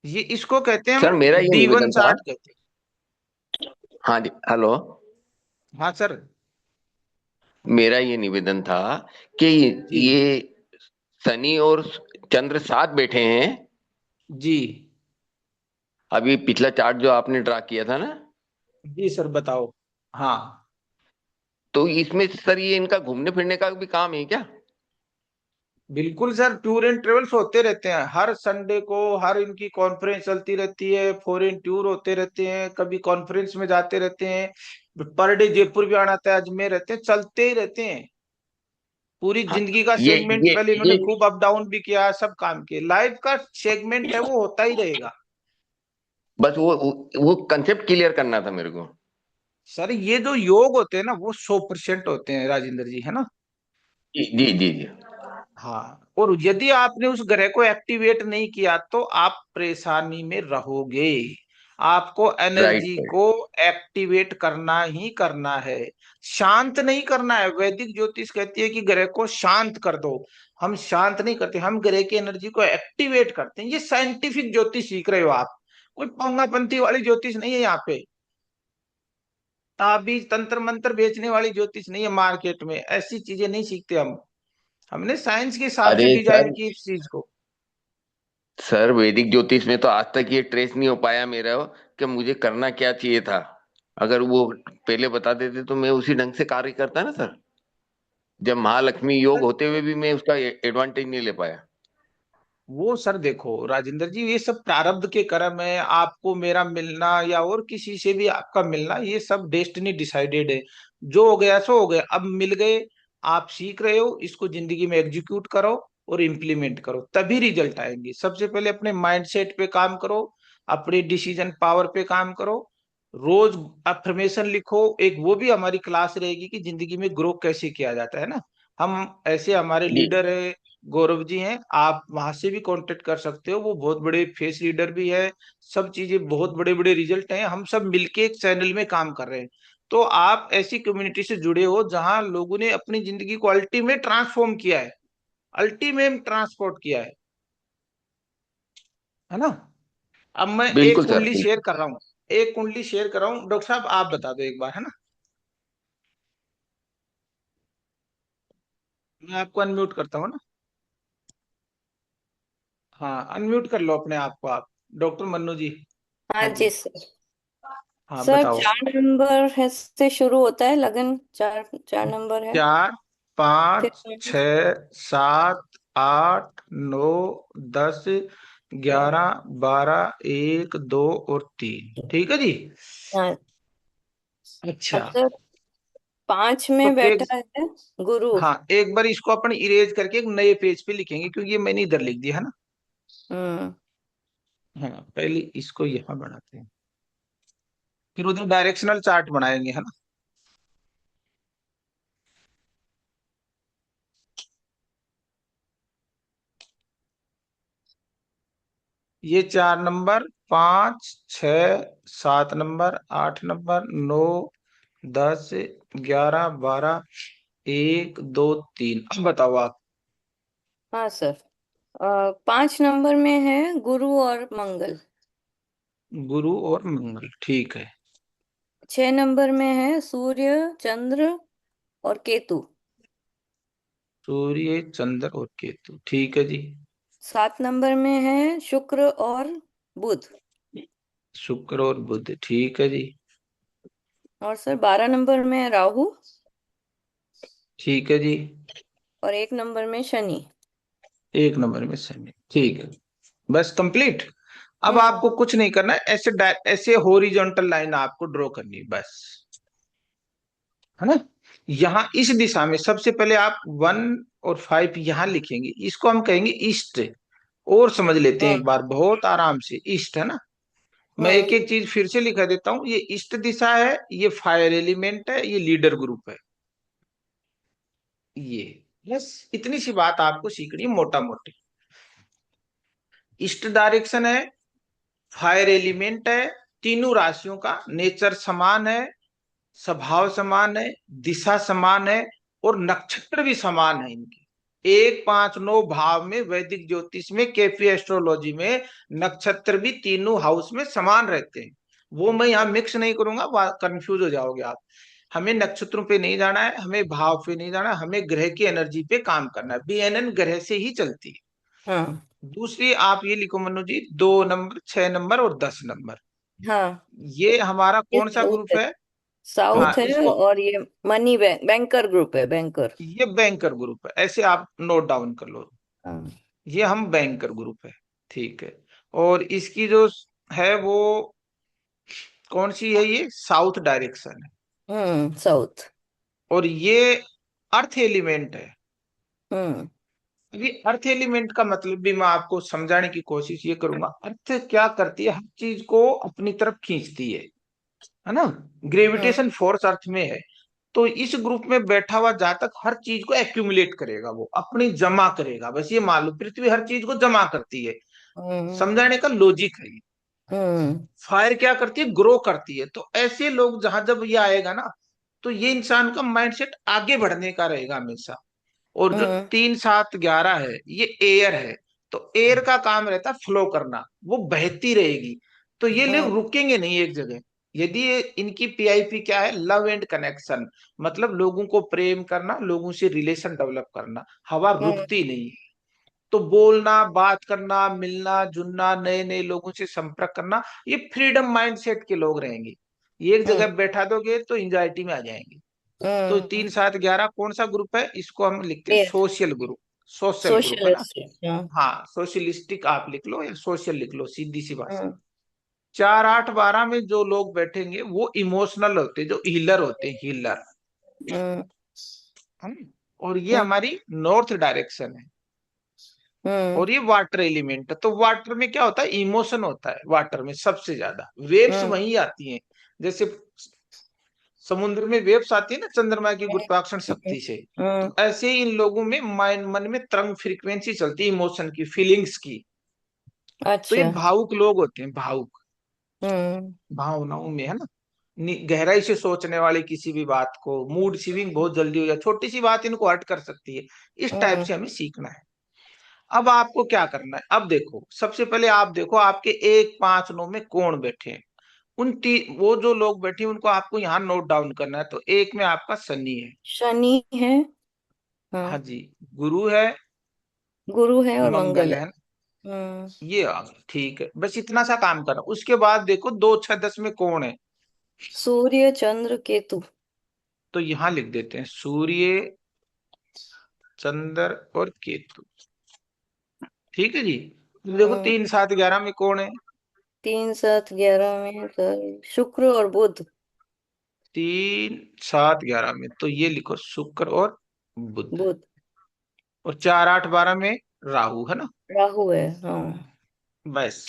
ये इसको कहते हैं सर हम मेरा ये D1 निवेदन था। चार्ट कहते हैं। हाँ जी, हेलो। हाँ सर मेरा ये निवेदन था कि जी। ये शनि और चंद्र साथ बैठे हैं। जी अभी पिछला चार्ट जो आपने ड्रा किया था ना, जी सर बताओ। हाँ तो इसमें सर ये इनका घूमने फिरने का भी काम है क्या? बिल्कुल सर, टूर एंड ट्रेवल्स होते रहते हैं हर संडे को, हर इनकी कॉन्फ्रेंस चलती रहती है, फॉरेन टूर होते रहते हैं, कभी कॉन्फ्रेंस में जाते रहते हैं, पर डे जयपुर भी आना था, अजमेर रहते हैं, चलते ही रहते हैं। पूरी हाँ, जिंदगी का ये सेगमेंट ये पहले इन्होंने ये खूब अप डाउन भी किया, सब काम किए, लाइफ का सेगमेंट है वो होता ही रहेगा। बस वो कंसेप्ट क्लियर करना था मेरे को। सर ये जो योग होते हैं ना वो 100% होते हैं राजेंद्र जी, है ना। जी जी जी जी। हाँ, और यदि आपने उस ग्रह को एक्टिवेट नहीं किया तो आप परेशानी में रहोगे। आपको राइट एनर्जी राइट। को एक्टिवेट करना ही करना है, शांत नहीं करना है। वैदिक ज्योतिष कहती है कि ग्रह को शांत कर दो। हम शांत नहीं करते, हम ग्रह की एनर्जी को एक्टिवेट करते हैं। ये साइंटिफिक ज्योतिष सीख रहे हो आप, कोई पंगापंथी वाली ज्योतिष नहीं है यहाँ पे। ताबीज तंत्र मंत्र बेचने वाली ज्योतिष नहीं है मार्केट में, ऐसी चीजें नहीं सीखते हम। हमने साइंस के हिसाब से अरे डिजाइन सर, की इस चीज को। सर वैदिक ज्योतिष में तो आज तक ये ट्रेस नहीं हो पाया मेरा कि मुझे करना क्या चाहिए था। अगर वो पहले बता देते तो मैं उसी ढंग से कार्य करता ना सर। जब महालक्ष्मी योग होते हुए भी मैं उसका एडवांटेज नहीं ले पाया। वो सर देखो राजेंद्र जी, ये सब प्रारब्ध के कर्म है। आपको मेरा मिलना या और किसी से भी आपका मिलना, ये सब डेस्टिनी डिसाइडेड है। जो हो गया सो हो गया, अब मिल गए। आप सीख रहे हो, इसको जिंदगी में एग्जीक्यूट करो और इम्प्लीमेंट करो, तभी रिजल्ट आएंगे। सबसे पहले अपने माइंडसेट पे काम करो, अपने डिसीजन पावर पे काम करो। रोज अफर्मेशन लिखो। एक वो भी हमारी क्लास रहेगी कि जिंदगी में ग्रो कैसे किया जाता है ना। हम ऐसे, हमारे जी लीडर है गौरव जी हैं, आप वहां से भी कांटेक्ट कर सकते हो, वो बहुत बड़े फेस रीडर भी है। सब चीजें, बहुत बड़े बड़े रिजल्ट हैं, हम सब मिलके एक चैनल में काम कर रहे हैं। तो आप ऐसी कम्युनिटी से जुड़े हो जहां लोगों ने अपनी जिंदगी को अल्टीमेट ट्रांसफॉर्म किया है, अल्टीमेट ट्रांसपोर्ट किया है ना। अब मैं एक बिल्कुल सर कुंडली शेयर बिल्कुल। कर रहा हूँ, एक कुंडली शेयर कर रहा हूँ, डॉक्टर साहब आप बता दो एक बार, है ना। मैं आपको अनम्यूट करता हूँ ना। हाँ, अनम्यूट कर लो अपने आप को आप, डॉक्टर मन्नू जी। हाँ हाँ जी जी, सर। हाँ सर बताओ। 4 नंबर है से शुरू होता है लगन, 4 4 नंबर है। 4, फिर 5, 6, 7, 8, 9, 10, 11, 12, 1, 2 और 3, ठीक है जी। हाँ। अच्छा, अब सर 5 तो में एक, बैठा है गुरु। हाँ एक बार इसको अपन इरेज करके एक नए पेज पे लिखेंगे, क्योंकि ये मैंने इधर लिख दिया है ना। हम्म। हाँ, पहले इसको यहाँ बनाते हैं, फिर उधर डायरेक्शनल चार्ट बनाएंगे, है ना। ये 4 नंबर, 5, 6, 7 नंबर, 8 नंबर, 9, 10, 11, 12, 1, 2, 3, अब बताओ आप। हाँ सर। 5 नंबर में है गुरु और मंगल। गुरु और मंगल, ठीक है। 6 नंबर में है सूर्य, चंद्र और केतु। सूर्य, चंद्र और केतु, ठीक है जी। 7 नंबर में है शुक्र और बुध। शुक्र और बुध, ठीक है जी। और सर 12 नंबर में है राहु। ठीक है जी। और 1 नंबर में शनि। 1 नंबर में शनि, ठीक है। बस कंप्लीट। अब हम्म। आपको कुछ नहीं करना है, ऐसे ऐसे हॉरिजॉन्टल लाइन आपको ड्रॉ करनी है बस, है ना। यहाँ इस दिशा में सबसे पहले आप 1 और 5 यहाँ लिखेंगे, इसको हम कहेंगे ईस्ट। और समझ लेते हैं एक हम्म। बार बहुत आराम से, ईस्ट है ना। मैं एक हम्म। एक चीज फिर से लिखा देता हूँ। ये ईस्ट दिशा है, ये फायर एलिमेंट है, ये लीडर ग्रुप है। ये बस इतनी सी बात आपको सीखनी है मोटा मोटी। ईस्ट डायरेक्शन है, फायर एलिमेंट है, तीनों राशियों का नेचर समान है, स्वभाव समान है, दिशा समान है, और नक्षत्र भी समान है इनके। 1, 5, 9 भाव में वैदिक ज्योतिष में, केपी एस्ट्रोलॉजी में नक्षत्र भी तीनों हाउस में समान रहते हैं। वो मैं यहाँ मिक्स नहीं करूंगा, कंफ्यूज हो जाओगे आप। हमें नक्षत्रों पे नहीं जाना है, हमें भाव पे नहीं जाना है, हमें ग्रह की एनर्जी पे काम करना है। बीएनएन ग्रह से ही चलती है। हाँ। दूसरी आप ये लिखो मनु जी, 2 नंबर, 6 नंबर और 10 नंबर, हाँ। ये हमारा ये कौन सा साउथ ग्रुप है। है। हाँ साउथ है इसको, और ये मनी बैंकर ग्रुप है, बैंकर। ये बैंकर ग्रुप है, ऐसे आप नोट डाउन कर लो। हाँ। ये हम बैंकर ग्रुप है, ठीक है। और इसकी जो है वो कौन सी है, ये साउथ डायरेक्शन है। साउथ। और ये अर्थ एलिमेंट है। हम्म। अभी अर्थ एलिमेंट का मतलब भी मैं आपको समझाने की कोशिश ये करूंगा। अर्थ क्या करती है, हर चीज को अपनी तरफ खींचती है ना। हम्म। ग्रेविटेशन फोर्स अर्थ में है। तो इस ग्रुप में बैठा हुआ जातक हर चीज को एक्यूमुलेट करेगा, वो अपनी जमा करेगा। बस ये मान लो पृथ्वी हर चीज को जमा करती है। हम्म। समझाने का लॉजिक है ये। हम्म। फायर क्या करती है, ग्रो करती है। तो ऐसे लोग जहां जब ये आएगा ना, तो ये इंसान का माइंडसेट आगे बढ़ने का रहेगा हमेशा। और जो हम्म। 3 7 11 है, ये एयर है। तो एयर का काम रहता है फ्लो करना, वो बहती रहेगी। तो ये लोग हम्म। रुकेंगे नहीं एक जगह। यदि इनकी पीआईपी क्या है, लव एंड कनेक्शन, मतलब लोगों को प्रेम करना, लोगों से रिलेशन डेवलप करना। हवा हम्म। रुकती नहीं है। तो बोलना, बात करना, मिलना जुलना, नए नए लोगों से संपर्क करना, ये फ्रीडम माइंडसेट के लोग रहेंगे। ये एक जगह हम्म। बैठा दोगे तो इंजाइटी में आ जाएंगे। तो हम्म। 3 7 11 कौन सा ग्रुप है, इसको हम लिखते हैं air. Social group. Social group है ना। सोशलिस्ट। हाँ। हाँ, सोशलिस्टिक आप लिख लो या सोशल लिख लो, सीधी सी भाषा। हम्म। 4 8 12 में जो लोग बैठेंगे वो इमोशनल होते हैं, जो हीलर होते हैं, हीलर। हम्म। और ये हम्म। हमारी नॉर्थ डायरेक्शन है। हम्म। और ये वाटर एलिमेंट है। तो वाटर में क्या होता है, इमोशन होता है वाटर में सबसे ज्यादा। वेव्स हम्म। वहीं आती हैं। जैसे समुद्र में वेव्स आती है ना, चंद्रमा की गुरुत्वाकर्षण हम्म। शक्ति से। हम्म। तो ऐसे ही इन लोगों में माइंड, मन में तरंग फ्रीक्वेंसी चलती है, इमोशन की, फीलिंग्स की। तो ये अच्छा। भावुक लोग होते हैं, भावुक, हम्म। भावनाओं में, है ना। गहराई से सोचने वाले, किसी भी बात को मूड स्विंग बहुत जल्दी हो जाए, छोटी सी बात इनको हर्ट कर सकती है। इस टाइप हम्म। से हमें सीखना है। अब आपको क्या करना है, अब देखो, सबसे पहले आप देखो आपके 1 5 9 में कौन बैठे हैं। वो जो लोग बैठे हैं उनको आपको यहाँ नोट डाउन करना है। तो एक में आपका शनि है। शनि है। हाँ हाँ। जी। गुरु है। गुरु है और मंगल मंगल है। है। हम्म। ये आ गया, ठीक है। बस इतना सा काम करना। उसके बाद देखो 2 6 10 में कौन है। सूर्य चंद्र केतु। तो यहाँ लिख देते हैं सूर्य, चंद्र और केतु। ठीक है जी। तो देखो हम्म। 3 7 11 में कौन है। 3 7 11 में सर शुक्र और बुध। 3 7 11 में तो ये लिखो शुक्र और बुध। बुध। और 4 8 12 में राहु, है ना। राहु है। हाँ। बस।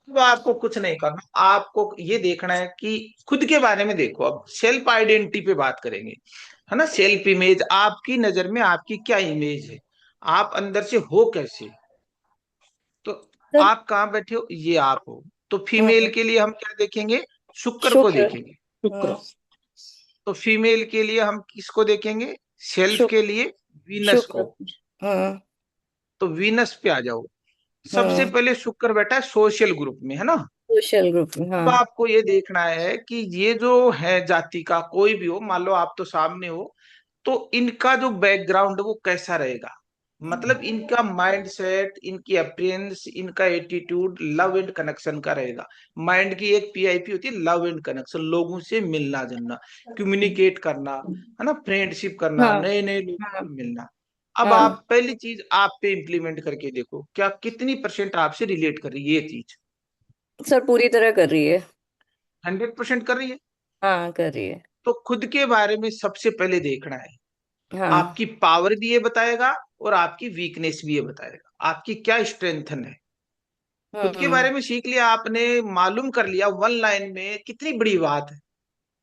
अब आपको कुछ नहीं करना, आपको ये देखना है कि खुद के बारे में देखो। अब सेल्फ आइडेंटिटी पे बात करेंगे, है ना। सेल्फ इमेज, आपकी नजर में आपकी क्या इमेज है, आप अंदर से हो कैसे। तो सर। आप कहाँ बैठे हो, ये आप हो। तो हम्म। फीमेल के लिए हम क्या देखेंगे, शुक्र को शुक्र। देखेंगे। शुक्र। तो फीमेल के लिए हम किसको देखेंगे, सेल्फ के शुक्र। लिए वीनस शुक्र। को। हम्म। तो वीनस पे आ जाओ। सबसे हम्म। पहले शुक्र बैठा है सोशल ग्रुप में, है ना। सोशल ग्रुप में। अब हाँ। आपको ये देखना है कि ये जो है जाति का कोई भी हो, मान लो आप तो सामने हो, तो इनका जो बैकग्राउंड वो कैसा रहेगा। मतलब इनका माइंड सेट, इनकी अपीयरेंस, इनका एटीट्यूड लव एंड कनेक्शन का रहेगा। माइंड की एक पीआईपी होती है, लव एंड कनेक्शन, लोगों से मिलना जुलना, कम्युनिकेट करना, है ना, फ्रेंडशिप करना, हाँ। नए नए लोगों हाँ। से मिलना। अब हाँ। आप पहली चीज आप पे इम्प्लीमेंट करके देखो, क्या कितनी परसेंट आपसे रिलेट कर रही है ये चीज। सर पूरी तरह कर रही है। 100% कर रही है। हाँ कर रही है। तो खुद के बारे में सबसे पहले देखना है। हाँ। आपकी पावर भी ये बताएगा और आपकी वीकनेस भी ये बताएगा, आपकी क्या स्ट्रेंथन है। खुद के हम्म। बारे में सीख लिया आपने, मालूम कर लिया 1 लाइन में, कितनी बड़ी बात है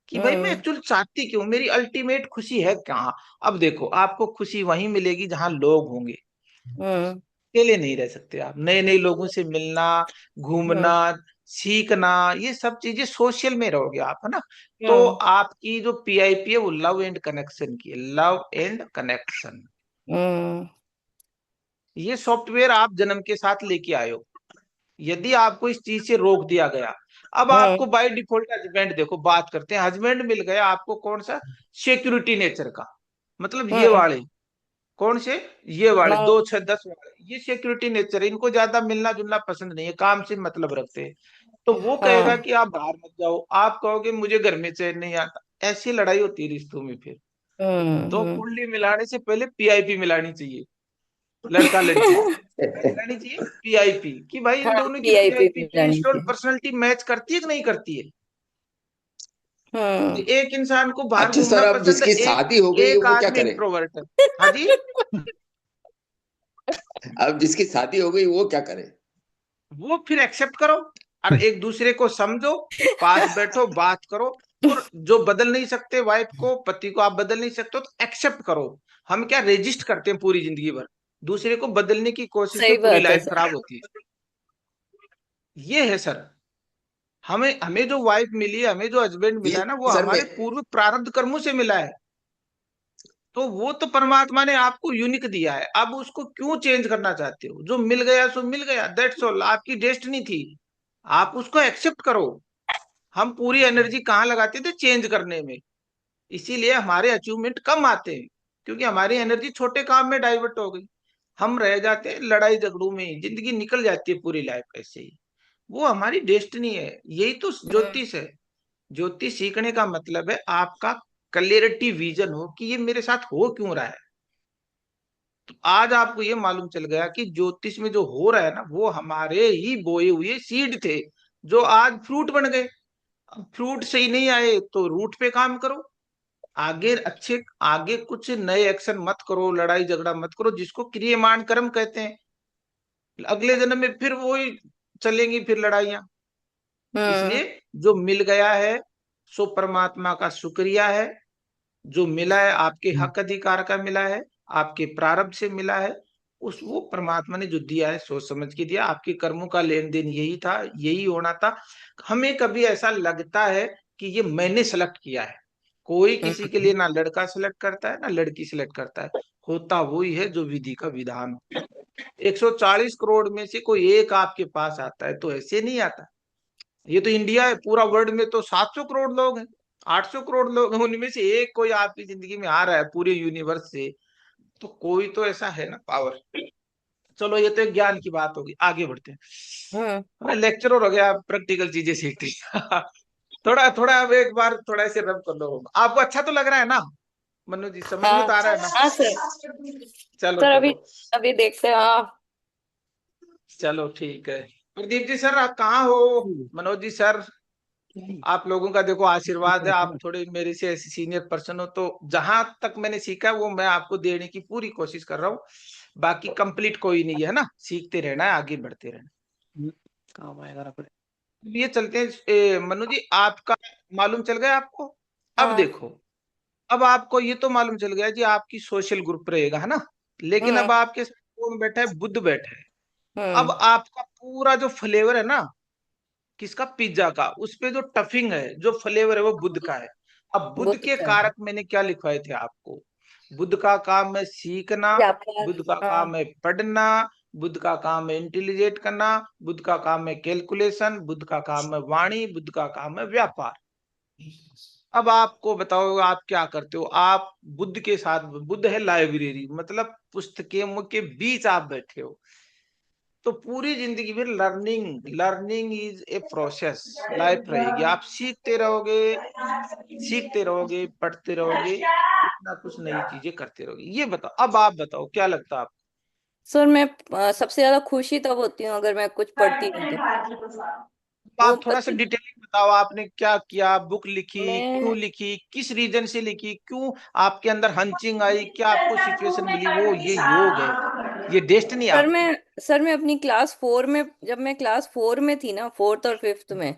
कि भाई मैं हम्म। एक्चुअल चाहती क्यों, मेरी अल्टीमेट खुशी है कहाँ। अब देखो आपको खुशी वहीं मिलेगी जहां लोग होंगे। हम्म। अकेले नहीं रह सकते आप। नए नए लोगों से मिलना, घूमना, हम्म। सीखना, ये सब चीजें सोशल में रहोगे आप, है ना। तो हम्म। आपकी जो पीआईपी है वो लव एंड कनेक्शन की है, लव एंड कनेक्शन। हम्म। ये सॉफ्टवेयर आप जन्म के साथ लेके आए हो। यदि आपको इस चीज से रोक दिया गया, अब आपको हम्म। बाय डिफॉल्ट हस्बैंड, देखो बात करते हैं, हस्बैंड मिल गया आपको कौन सा, सिक्योरिटी नेचर का। मतलब ये हम्म। वाले, कौन से, ये वाले मंग 2 6 10 वाले, ये सिक्योरिटी नेचर है। इनको ज्यादा मिलना जुलना पसंद नहीं है, काम से मतलब रखते हैं। तो वो कहेगा हाँ। कि आप बाहर मत जाओ, आप कहोगे मुझे घर में चैन नहीं आता। ऐसी लड़ाई होती है रिश्तों में फिर। हम्म। तो हम्म। कुंडली मिलाने से पहले पीआईपी मिलानी चाहिए। लड़का लड़की रहनी चाहिए पीआईपी, कि भाई इन हाँ दोनों की पीआईपी पीआईपी भी रहनी टेस्ट और चाहिए। पर्सनैलिटी मैच करती है कि नहीं करती है। हम्म। एक इंसान को बाहर अच्छा घूमना सर, अब पसंद है, जिसकी एक शादी हो गई है एक वो क्या आदमी करे? इंट्रोवर्ट है। हाँ जी। अब जिसकी शादी हो गई वो क्या करे? वो फिर एक्सेप्ट करो और एक दूसरे को समझो, पास बैठो, बात करो। और जो बदल नहीं सकते वाइफ को, पति को आप बदल नहीं सकते हो, तो एक्सेप्ट करो। हम क्या रेजिस्ट करते हैं पूरी जिंदगी भर, दूसरे को बदलने की कोशिश सही में पूरी बात है लाइफ सर। खराब होती है। ये है सर, हमें हमें जो वाइफ मिली है, हमें जो हस्बैंड मिला ये है ना, वो सर मैं हमारे पूर्व प्रारब्ध कर्मों से मिला है। तो वो तो परमात्मा ने आपको यूनिक दिया है, अब उसको क्यों चेंज करना चाहते हो? जो मिल गया सो मिल गया, दैट्स ऑल, आपकी डेस्टिनी थी, आप उसको एक्सेप्ट करो। हम पूरी एनर्जी कहाँ लगाते थे? चेंज करने में। इसीलिए हमारे अचीवमेंट कम आते हैं, क्योंकि हमारी एनर्जी छोटे काम में डाइवर्ट हो गई। हम रह जाते हैं लड़ाई झगड़ों में, जिंदगी निकल जाती है पूरी लाइफ ऐसे ही। वो हमारी डेस्टिनी है, यही तो हम्म। ज्योतिष है। ज्योतिष सीखने का मतलब है आपका क्लियरिटी विजन हो कि ये मेरे साथ हो क्यों रहा है। तो आज आपको ये मालूम चल गया कि ज्योतिष में जो हो रहा है ना, वो हमारे ही बोए हुए सीड थे, जो आज फ्रूट बन गए। अब फ्रूट सही नहीं आए तो रूट पे काम करो। आगे अच्छे, आगे कुछ नए एक्शन मत करो, लड़ाई झगड़ा मत करो, जिसको क्रियमाण कर्म कहते हैं। अगले जन्म में फिर वही चलेंगी फिर लड़ाइयां। हम्म। इसलिए जो मिल गया है सो परमात्मा का शुक्रिया है। जो मिला है आपके हक अधिकार का मिला है, आपके प्रारब्ध से मिला है। उस वो परमात्मा ने जो दिया है सोच समझ के दिया, आपके कर्मों का लेन देन यही था, यही होना था। हमें कभी ऐसा लगता है कि ये मैंने सेलेक्ट किया है? कोई किसी के लिए ना लड़का सेलेक्ट करता है ना लड़की सेलेक्ट करता है, होता वही है जो विधि का विधान हो। 140 करोड़ में से कोई एक आपके पास आता है तो ऐसे नहीं आता। ये तो इंडिया है, पूरा वर्ल्ड में तो 700 करोड़ लोग हैं, 800 करोड़ लोग हैं, उनमें से एक कोई आपकी जिंदगी में आ रहा है पूरे यूनिवर्स से, तो कोई तो ऐसा है ना पावर। चलो ये तो एक ज्ञान की बात होगी, आगे बढ़ते हैं। हम्म। हमें लेक्चरर हो गया, प्रैक्टिकल चीजें सीखते हैं। थोड़ा थोड़ा अब एक बार थोड़ा ऐसे रब कर लो। आपको अच्छा तो लग रहा है ना मनु जी? समझ में हाँ तो आ रहा है ना? हाँ सर। चलो सर अभी चलो। अभी देखते हैं आप। चलो ठीक है। प्रदीप जी सर आप कहाँ हो? मनोज जी सर, आप लोगों का देखो आशीर्वाद है, आप थोड़े मेरे से ऐसे सीनियर पर्सन हो, तो जहां तक मैंने सीखा है वो मैं आपको देने की पूरी कोशिश कर रहा हूँ। बाकी कंप्लीट कोई नहीं है ना, सीखते रहना है, आगे बढ़ते रहना काम आएगा ना। है। ये चलते हैं मनु जी, आपका मालूम चल गया आपको? अब हाँ। देखो, अब आपको ये तो मालूम चल गया जी आपकी सोशल ग्रुप रहेगा, है ना? लेकिन हम्म। अब आपके साथ कौन बैठा है? बुद्ध बैठा है। अब हम्म। आपका पूरा जो फ्लेवर है ना, किसका? पिज्जा का, उस पे जो टफिंग है, जो फ्लेवर है, वो बुद्ध का है। अब बुद्ध बुद्ध के का है। कारक मैंने क्या लिखवाए थे आपको? बुद्ध का काम है सीखना, व्यापार। बुद्ध का हाँ। काम है पढ़ना, बुद्ध का काम है इंटेलिजेट करना, बुद्ध का काम है कैलकुलेशन, बुद्ध का काम है वाणी, बुद्ध का काम है व्यापार। अब आपको बताओ आप क्या करते हो? आप बुद्ध के साथ, बुद्ध है लाइब्रेरी, मतलब पुस्तकों के बीच आप बैठे हो। तो पूरी जिंदगी में learning, learning is a process, life रहेगी, आप सीखते रहोगे, सीखते रहोगे, पढ़ते रहोगे, कुछ ना कुछ नई चीजें करते रहोगे। ये बताओ, अब आप बताओ क्या लगता है आपको? सर मैं सबसे ज्यादा खुशी तब होती हूँ अगर मैं कुछ पढ़ती हूँ तो। वो आप थोड़ा सा पता है, डिटेलिंग बताओ, आपने क्या किया, बुक लिखी, मैं क्यों लिखी, किस रीजन से लिखी, क्यों आपके अंदर हंचिंग आई, क्या आपको सिचुएशन मिली? वो ये योग है, ये डेस्टिनी सर आपकी। मैं अपनी क्लास 4 में, जब मैं क्लास 4 में थी ना, 4th और 5th में,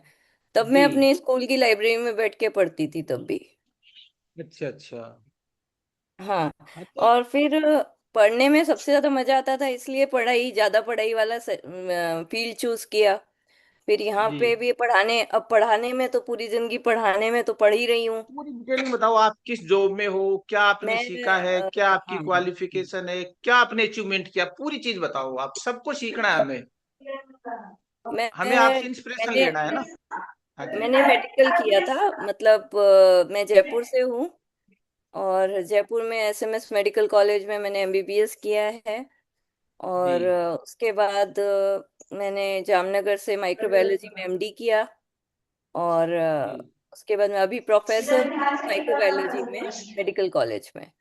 तब मैं जी। अपने स्कूल की लाइब्रेरी में बैठ के पढ़ती थी तब भी। अच्छा अच्छा। हाँ। हाँ तो और फिर पढ़ने में सबसे ज्यादा मजा आता था, इसलिए ज्यादा पढ़ाई वाला फील्ड चूज किया। फिर यहाँ जी, पे भी पढ़ाने, अब पढ़ाने में तो पूरी जिंदगी पढ़ाने में तो पढ़ ही रही हूँ। पूरी डिटेलिंग बताओ, आप किस जॉब में हो, क्या आपने मैं सीखा है, क्या आपकी हाँ, क्वालिफिकेशन है, क्या आपने अचीवमेंट किया, पूरी चीज बताओ। आप सबको सीखना है हमें, मैं हमें आपसे इंस्पिरेशन मैंने लेना है ना। हाँ जी। मैंने मेडिकल किया था, मतलब मैं जयपुर से हूँ। और जयपुर में एसएमएस मेडिकल कॉलेज में मैंने एमबीबीएस किया है। जी और उसके बाद मैंने जामनगर से माइक्रोबायोलॉजी में एमडी किया। और जी उसके बाद मैं अभी प्रोफेसर माइक्रोबायोलॉजी में मेडिकल कॉलेज में।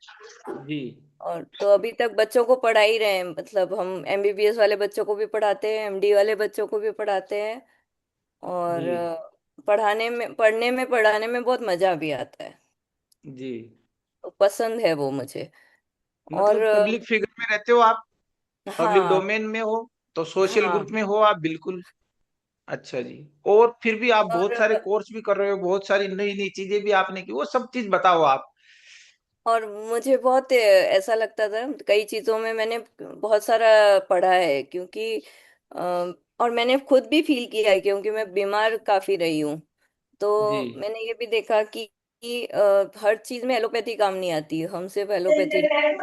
जी और तो अभी तक बच्चों को पढ़ा ही रहे हैं, मतलब हम एमबीबीएस वाले बच्चों को भी पढ़ाते हैं, एमडी वाले बच्चों को भी पढ़ाते हैं। और जी पढ़ाने में बहुत मजा भी आता है। जी। तो पसंद है वो मुझे। और मतलब पब्लिक फिगर में रहते हो आप, पब्लिक हाँ डोमेन में हो, तो सोशल हाँ। ग्रुप में हो आप बिल्कुल। अच्छा जी। और फिर भी आप बहुत सारे और कोर्स भी कर रहे हो, बहुत सारी नई नई चीजें भी आपने की, वो सब चीज बताओ आप। और मुझे बहुत ऐसा लगता था, कई चीजों में मैंने बहुत सारा पढ़ा है, क्योंकि अ, और मैंने खुद भी फील किया है, क्योंकि मैं बीमार काफी रही हूँ। जी तो मैंने ये भी देखा कि हर चीज में एलोपैथी काम नहीं आती, हम सिर्फ एलोपैथी देखते हैं।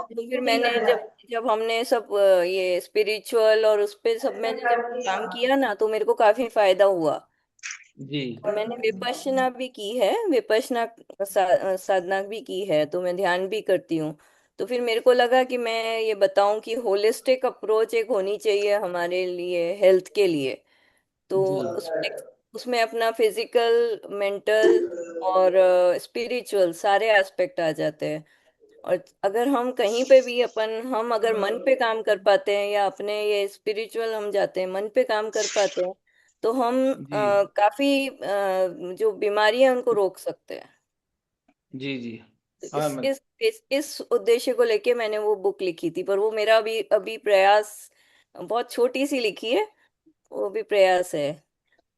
तो फिर मैंने जब जब हमने सब ये स्पिरिचुअल और उस पे सब मैंने जब काम किया ना, तो मेरे को काफी फायदा हुआ। जी और मैंने विपश्यना भी की है, साधना भी की है, तो मैं ध्यान भी करती हूँ। तो फिर मेरे को लगा कि मैं ये बताऊं कि होलिस्टिक अप्रोच एक होनी चाहिए हमारे लिए, हेल्थ के लिए। तो जी उसमें अपना फिजिकल, मेंटल और स्पिरिचुअल सारे एस्पेक्ट आ जाते हैं। और अगर हम कहीं पे भी हम अगर मन पे काम कर पाते हैं, या अपने ये स्पिरिचुअल हम जाते हैं, मन पे काम कर पाते हैं, तो हम जी काफी जो बीमारियां हैं उनको रोक सकते हैं। जी जी। तो हाँ मत इस उद्देश्य को लेके मैंने वो बुक लिखी थी, पर वो मेरा अभी अभी प्रयास, बहुत छोटी सी लिखी है, वो भी प्रयास है।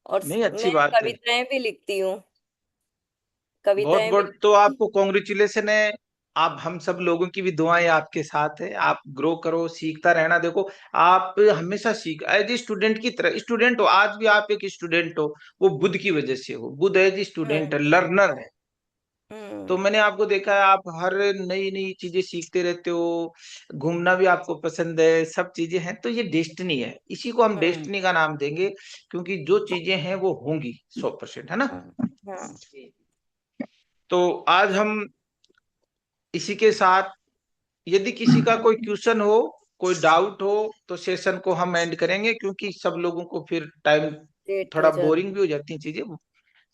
और नहीं, अच्छी मैं बात है। कविताएं भी लिखती हूँ, बहुत कविताएं भी बहुत तो लिखती हूँ। आपको कॉन्ग्रेचुलेशन है। आप, हम सब लोगों की भी दुआएं आपके साथ है, आप ग्रो करो, सीखता रहना। देखो, आप हमेशा सीख, एज ए स्टूडेंट की तरह स्टूडेंट हो, आज भी आप एक स्टूडेंट हो। वो बुद्ध की वजह से हो, बुद्ध एज ए स्टूडेंट हम्म है, लर्नर है। तो हम्म मैंने आपको देखा है, आप हर नई नई चीजें सीखते रहते हो। घूमना भी आपको पसंद है, सब चीजें हैं, तो ये डेस्टिनी है, इसी को हम हम्म डेस्टिनी का नाम देंगे। क्योंकि जो चीजें हैं वो होंगी 100%, है ना। हाँ। तो आज हम इसी के साथ, यदि किसी का कोई क्वेश्चन हो, कोई डाउट हो, तो सेशन को हम एंड करेंगे, क्योंकि सब लोगों को फिर टाइम, लेट हो थोड़ा जाता। बोरिंग भी हो जाती हैं चीजें।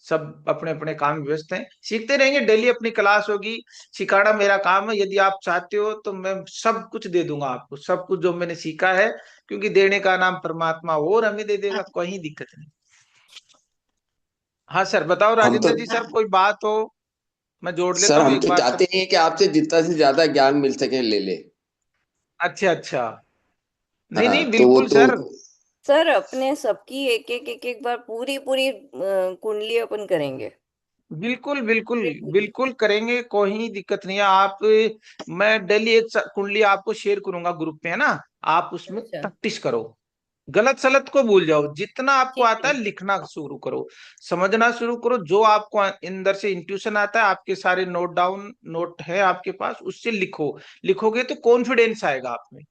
सब अपने अपने काम में व्यस्त हैं, सीखते रहेंगे, डेली अपनी क्लास होगी। सिखाना मेरा काम है, यदि आप चाहते हो तो मैं सब कुछ दे दूंगा आपको, सब कुछ जो मैंने सीखा है। क्योंकि देने का नाम परमात्मा, और हमें दे देगा, कोई दिक्कत नहीं। हाँ सर, बताओ हम तो राजेंद्र जी, सर कोई बात हो, मैं जोड़ लेता सर हूँ हम एक तो बार चाहते सब। हैं कि आपसे जितना से ज्यादा ज्ञान मिल सके ले ले। अच्छा अच्छा। नहीं हाँ नहीं, तो वो बिल्कुल तो सर। सर अपने सबकी एक एक बार पूरी पूरी कुंडली अपन करेंगे। बिल्कुल बिल्कुल बिल्कुल करेंगे, कोई दिक्कत नहीं है। आप, मैं डेली एक कुंडली आपको शेयर करूंगा ग्रुप पे, है ना। आप उसमें अच्छा। प्रैक्टिस करो, गलत सलत को भूल जाओ, जितना आपको ठीक आता है। है लिखना शुरू करो, समझना शुरू करो। जो आपको अंदर से इंट्यूशन आता है, आपके सारे नोट डाउन, नोट है आपके पास, उससे लिखो। लिखोगे तो कॉन्फिडेंस आएगा आप में।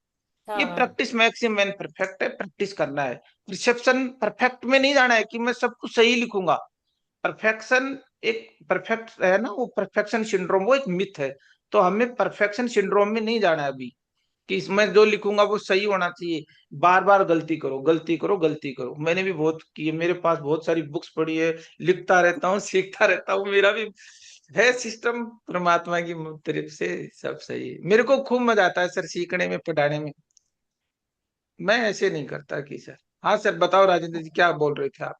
ये हाँ प्रैक्टिस मैक्सिम मैन परफेक्ट है, प्रैक्टिस करना है। रिसेप्शन परफेक्ट में नहीं जाना है कि मैं सब कुछ सही लिखूंगा। परफेक्शन, एक परफेक्ट है ना, वो परफेक्शन सिंड्रोम, वो एक मिथ है। तो हमें परफेक्शन सिंड्रोम में नहीं जाना है अभी, कि इसमें जो लिखूंगा वो सही होना चाहिए। बार बार गलती करो, गलती करो, गलती करो, मैंने भी बहुत की है, मेरे पास बहुत सारी बुक्स पड़ी है। लिखता रहता हूँ, सीखता रहता हूँ, मेरा भी है सिस्टम, परमात्मा की तरफ से सब सही है। मेरे को खूब मजा आता है सर, सीखने में, पढ़ाने में। मैं ऐसे नहीं करता कि सर। हाँ सर, बताओ राजेंद्र जी, क्या बोल रहे थे आप।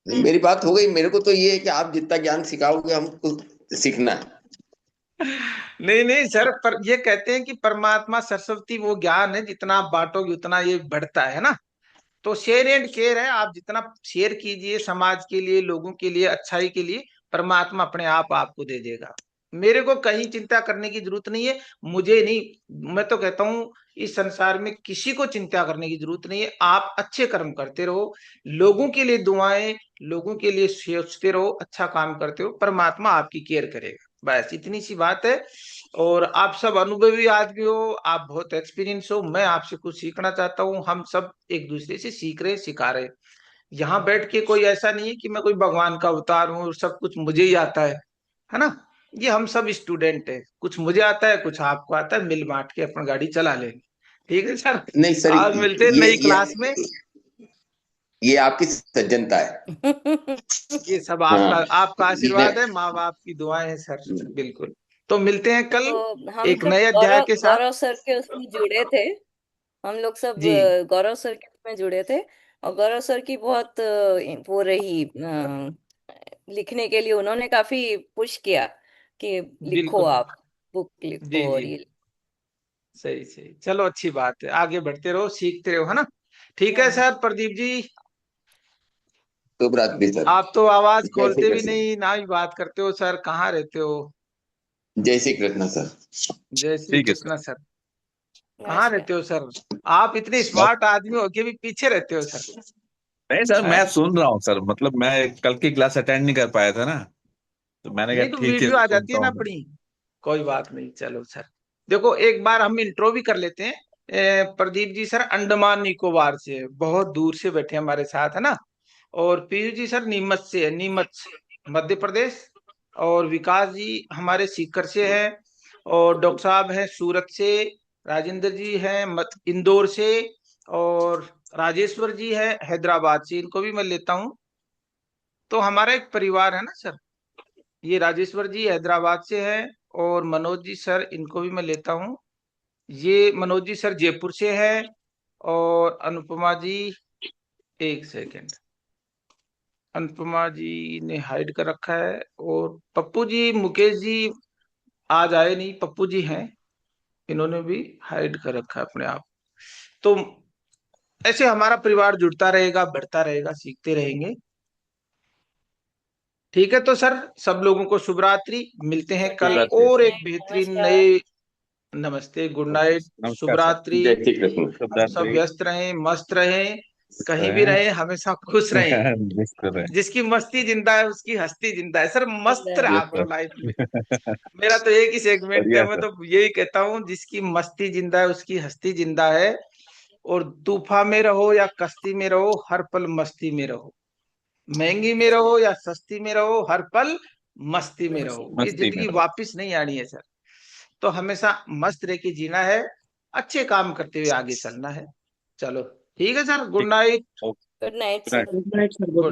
नहीं, मेरी बात हो गई। मेरे को तो ये है कि आप जितना ज्ञान सिखाओगे हमको सीखना है। नहीं नहीं सर, पर ये कहते हैं कि परमात्मा सरस्वती वो ज्ञान है, जितना आप बांटोगे उतना ये बढ़ता है ना। तो शेयर एंड केयर है, आप जितना शेयर कीजिए समाज के लिए, लोगों के लिए, अच्छाई के लिए, परमात्मा अपने आप आपको दे देगा। मेरे को कहीं चिंता करने की जरूरत नहीं है, मुझे नहीं। मैं तो कहता हूँ, इस संसार में किसी को चिंता करने की जरूरत नहीं है। आप अच्छे कर्म करते रहो, लोगों के लिए दुआएं, लोगों के लिए सोचते रहो, अच्छा काम करते रहो, परमात्मा आपकी केयर करेगा। बस इतनी सी बात है। और आप सब अनुभवी आदमी हो, आप बहुत एक्सपीरियंस हो, मैं आपसे कुछ सीखना चाहता हूँ। हम सब एक दूसरे से सीख रहे, सिखा रहे। यहाँ बैठ के कोई ऐसा नहीं है कि मैं कोई भगवान का अवतार हूँ और सब कुछ मुझे ही आता है ना। ये हम सब स्टूडेंट है, कुछ मुझे आता है, कुछ आपको आता है, मिल बांट के अपन गाड़ी चला लेंगे। ठीक है सर। नहीं सर, आज मिलते हैं ये नई क्लास में। ये आपकी सज्जनता है। ये सब हाँ, आपका आशीर्वाद जिन्हें है, माँ बाप की दुआएं हैं सर। बिल्कुल। तो मिलते हैं कल तो हम एक सब नए अध्याय गौरव के साथ। गौरव सर के उसमें जुड़े थे। हम लोग सब जी गौरव सर के उसमें जुड़े थे। और गौरव सर की बहुत वो रही लिखने के लिए उन्होंने काफी पुश किया कि लिखो, बिल्कुल। आप बुक जी लिखो और जी, ये। सही सही, चलो अच्छी बात है, आगे बढ़ते रहो, सीखते रहो, है ना। ठीक है हाँ। सर, प्रदीप जी। शुभ रात्रि सर। आप तो आवाज जय श्री खोलते भी कृष्ण। नहीं ना ही बात करते हो सर, कहाँ रहते हो? जय श्री कृष्ण सर। जय श्री ठीक है सर। कृष्णा सर। कहाँ नमस्कार। रहते हो सर? आप इतने बस स्मार्ट आदमी हो के भी पीछे रहते हो सर। नहीं सर, हैं? मैं सुन रहा हूँ सर, मतलब मैं कल की क्लास अटेंड नहीं कर पाया था ना, तो मैंने कहा नहीं तो ठीक है वीडियो आ जाती सुनता है ना हूँ मैं। अपनी। कोई बात नहीं, चलो सर। देखो एक बार हम इंट्रो भी कर लेते हैं। प्रदीप जी सर अंडमान निकोबार से है, बहुत दूर से बैठे हमारे साथ, है ना। और पीयू जी सर नीमच से है, नीमच मध्य प्रदेश। और विकास जी हमारे सीकर से है। और डॉक्टर साहब हैं सूरत से। राजेंद्र जी हैं इंदौर से। और राजेश्वर जी है हैदराबाद से, इनको भी मैं लेता हूँ। तो हमारा एक परिवार है ना सर। ये राजेश्वर जी हैदराबाद से है। और मनोज जी सर, इनको भी मैं लेता हूँ। ये मनोज जी सर जयपुर से है। और अनुपमा जी, एक सेकंड, अनुपमा जी ने हाइड कर रखा है। और पप्पू जी मुकेश जी आज आए नहीं, पप्पू जी हैं, इन्होंने भी हाइड कर रखा है अपने आप। तो ऐसे हमारा परिवार जुड़ता रहेगा, बढ़ता रहेगा, सीखते रहेंगे। ठीक है तो सर, सब लोगों को शुभ रात्रि, मिलते हैं गुड कल नाइट, शुभरात्रि और सर। गुड एक नाइट, बेहतरीन नमस्कार। नए। नमस्ते, गुड नाइट, शुभ नमस्कार सर। रात्रि। जय श्री कृष्ण। सब शुभरात्रि। व्यस्त रहें, मस्त रहें, खुश कहीं भी रहें। रहें, हमेशा खुश रहें। मस्त रहें। जिसकी मस्ती जिंदा है उसकी हस्ती जिंदा है सर, मस्त जिंदा रहा यस करो सर। लाइफ में। मेरा तो एक ही सेगमेंट है, बढ़िया मैं सर। तो यही कहता हूँ, जिसकी मस्ती जिंदा है उसकी हस्ती जिंदा है। और तूफान में रहो या कश्ती में रहो, हर पल मस्ती में रहो। महंगी में रहो या सस्ती में रहो, हर पल मस्ती में रहो। ये मस्ती में जिंदगी रहो। वापस नहीं आनी है सर। तो हमेशा मस्त रह के जीना है, अच्छे काम करते हुए आगे चलना है। चलो ठीक है सर, गुड ठीक। Night. Okay. Good night good night. Sir. Good night sir.